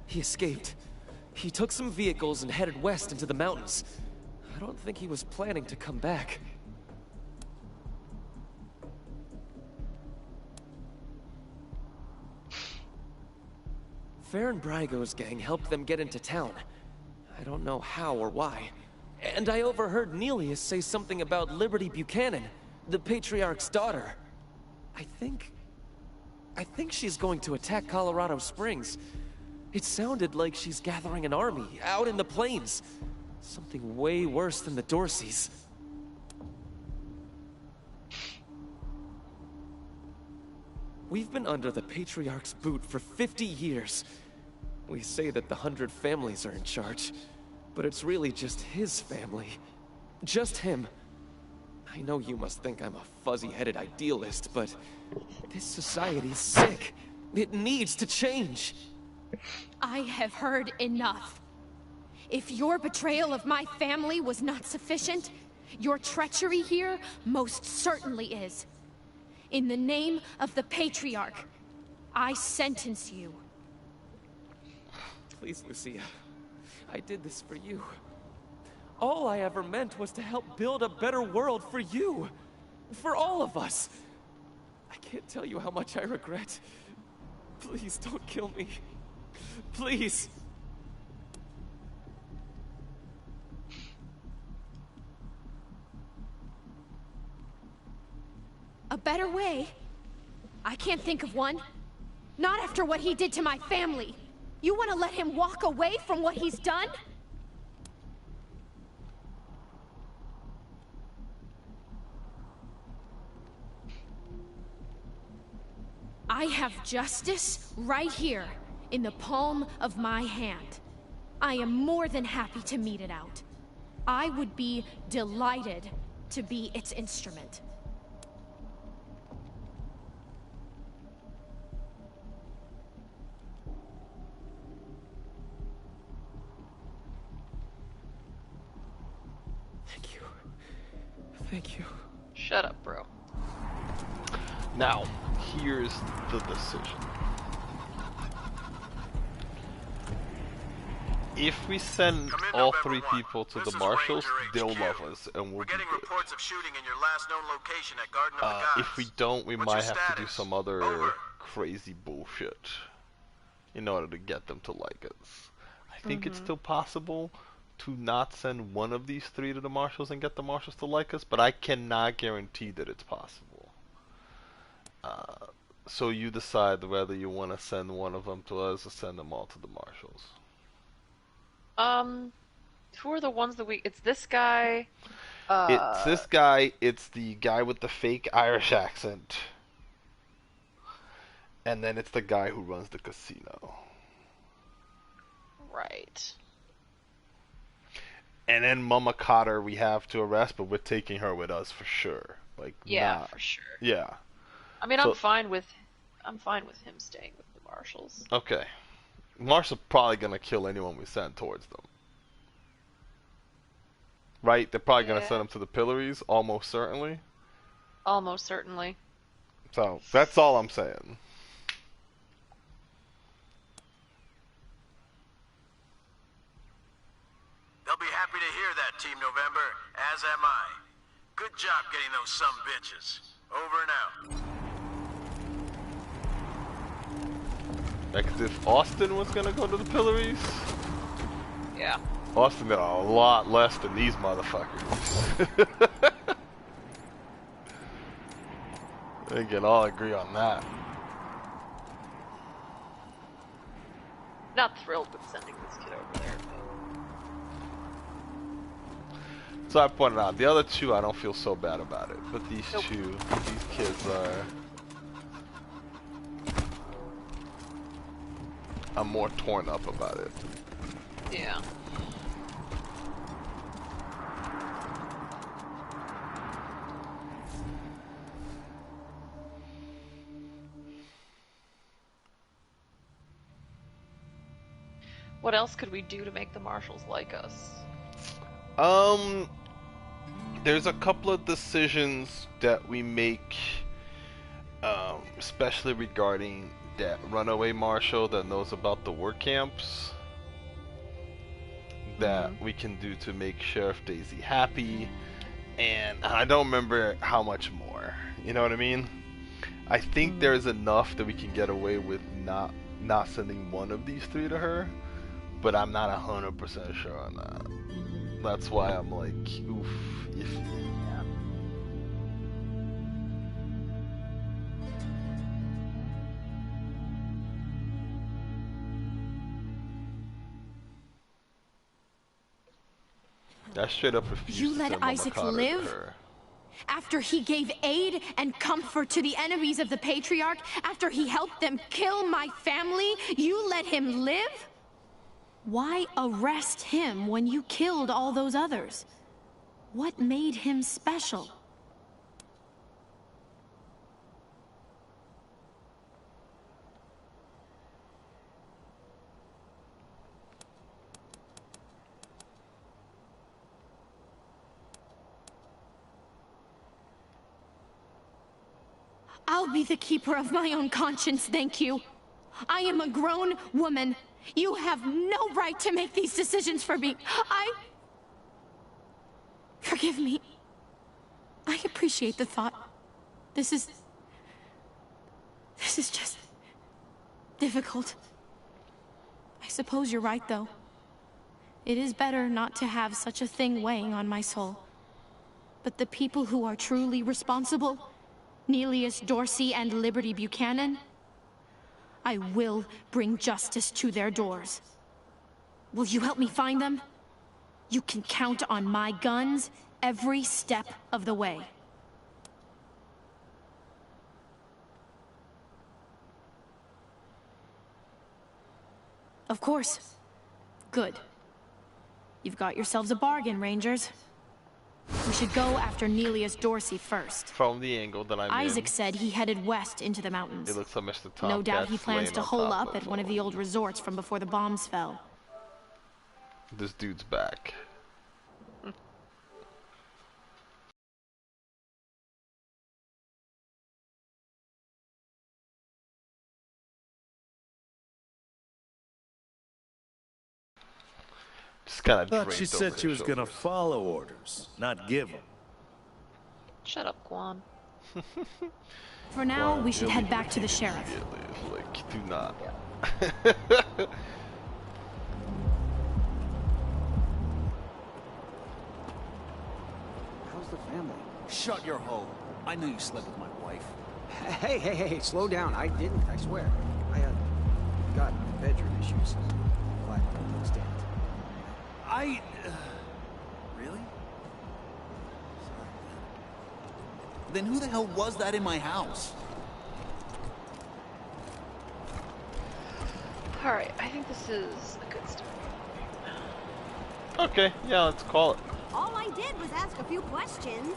He escaped. He took some vehicles and headed west into the mountains. I don't think he was planning to come back. Farron Brygo's gang helped them get into town. I don't know how or why. And I overheard Nelius say something about Liberty Buchanan, the Patriarch's daughter. I think she's going to attack Colorado Springs. It sounded like she's gathering an army out in the plains. Something way worse than the Dorseys. We've been under the Patriarch's boot for 50 years. We say that the 100 families are in charge, but it's really just his family. Just him. I know you must think I'm a fuzzy-headed idealist, but this society's sick. It needs to change. I have heard enough. If your betrayal of my family was not sufficient, your treachery here most certainly is. In the name of the Patriarch, I sentence you. Please, Lucia. I did this for you. All I ever meant was to help build a better world for you. For all of us. I can't tell you how much I regret. Please don't kill me. Please. A better way? I can't think of one. Not after what he did to my family. You want to let him walk away from what he's done? I have justice right here, in the palm of my hand. I am more than happy to mete it out. I would be delighted to be its instrument. Thank you. Shut up, bro. Now, here's the decision. If we send all 3 people to the marshals, they'll love us, and we'll be good. Reports of shooting in your last known location at Garden of the Gods. If we don't, we might have to do some other crazy bullshit in order to get them to like us. I think it's still possible to not send one of these 3 to the marshals and get the marshals to like us, but I cannot guarantee that it's possible. So you decide whether you want to send one of them to us or send them all to the marshals. Who are the ones that we... It's this guy... It's this guy, it's the guy with the fake Irish accent. And then it's the guy who runs the casino. Right. And then Mama Cotter we have to arrest, but we're taking her with us for sure. Like, yeah, for sure. Yeah. I mean, so, I'm fine with him staying with the marshals. Okay. Marshall's probably gonna kill anyone we send towards them. Right? They're probably gonna send them to the pillories, almost certainly. Almost certainly. So that's all I'm saying. They'll be happy to hear that, Team November, as am I. Good job getting those sumbitches. Over and out. Like, if Austin was gonna go to the pillories, Yeah. Austin did a lot less than these motherfuckers. We can all agree on that. Not thrilled with sending this kid over there. So I pointed out, the other two I don't feel so bad about it, but these two, these kids are... I'm more torn up about it. Yeah. What else could we do to make the marshals like us? There's a couple of decisions that we make, especially regarding that runaway marshal that knows about the work camps, that we can do to make Sheriff Daisy happy, and I don't remember how much more, you know what I mean? I think there's enough that we can get away with not sending one of these three to her, but I'm not 100% sure on that. That's why I'm like, oof, iffy. I straight up refused You to let send Isaac Momokata to live? her. After he gave aid and comfort to the enemies of the Patriarch, after he helped them kill my family, you let him live? Why arrest him when you killed all those others? What made him special? I'll be the keeper of my own conscience, thank you. I am a grown woman. You have no right to make these decisions for me. Forgive me. I appreciate the thought. This is just difficult. I suppose you're right, though. It is better not to have such a thing weighing on my soul. But the people who are truly responsible, Nelius Dorsey and Liberty Buchanan, I will bring justice to their doors. Will you help me find them? You can count on my guns every step of the way. Of course. Good. You've got yourselves a bargain, Rangers. We should go after Nelius Dorsey first. From the angle that I'm Isaac in, said he headed west into the mountains. it looks like Mr. Tomcat No doubt he plans laying to on hole top up of at one of the old resorts from before the bombs fell. This dude's back. Just kind of Thought she said she was gonna follow orders, not give them. Shut up, Quan. For now, we should head back to the sheriff. Like, do not. How's the family? Shut your hole. I knew you slept with my wife. Hey, slow down. I didn't, I swear. I got bedroom issues. Glad you understand. Really? Then who the hell was that in my house? Alright, I think this is a good start. Okay, yeah, let's call it. All I did was ask a few questions.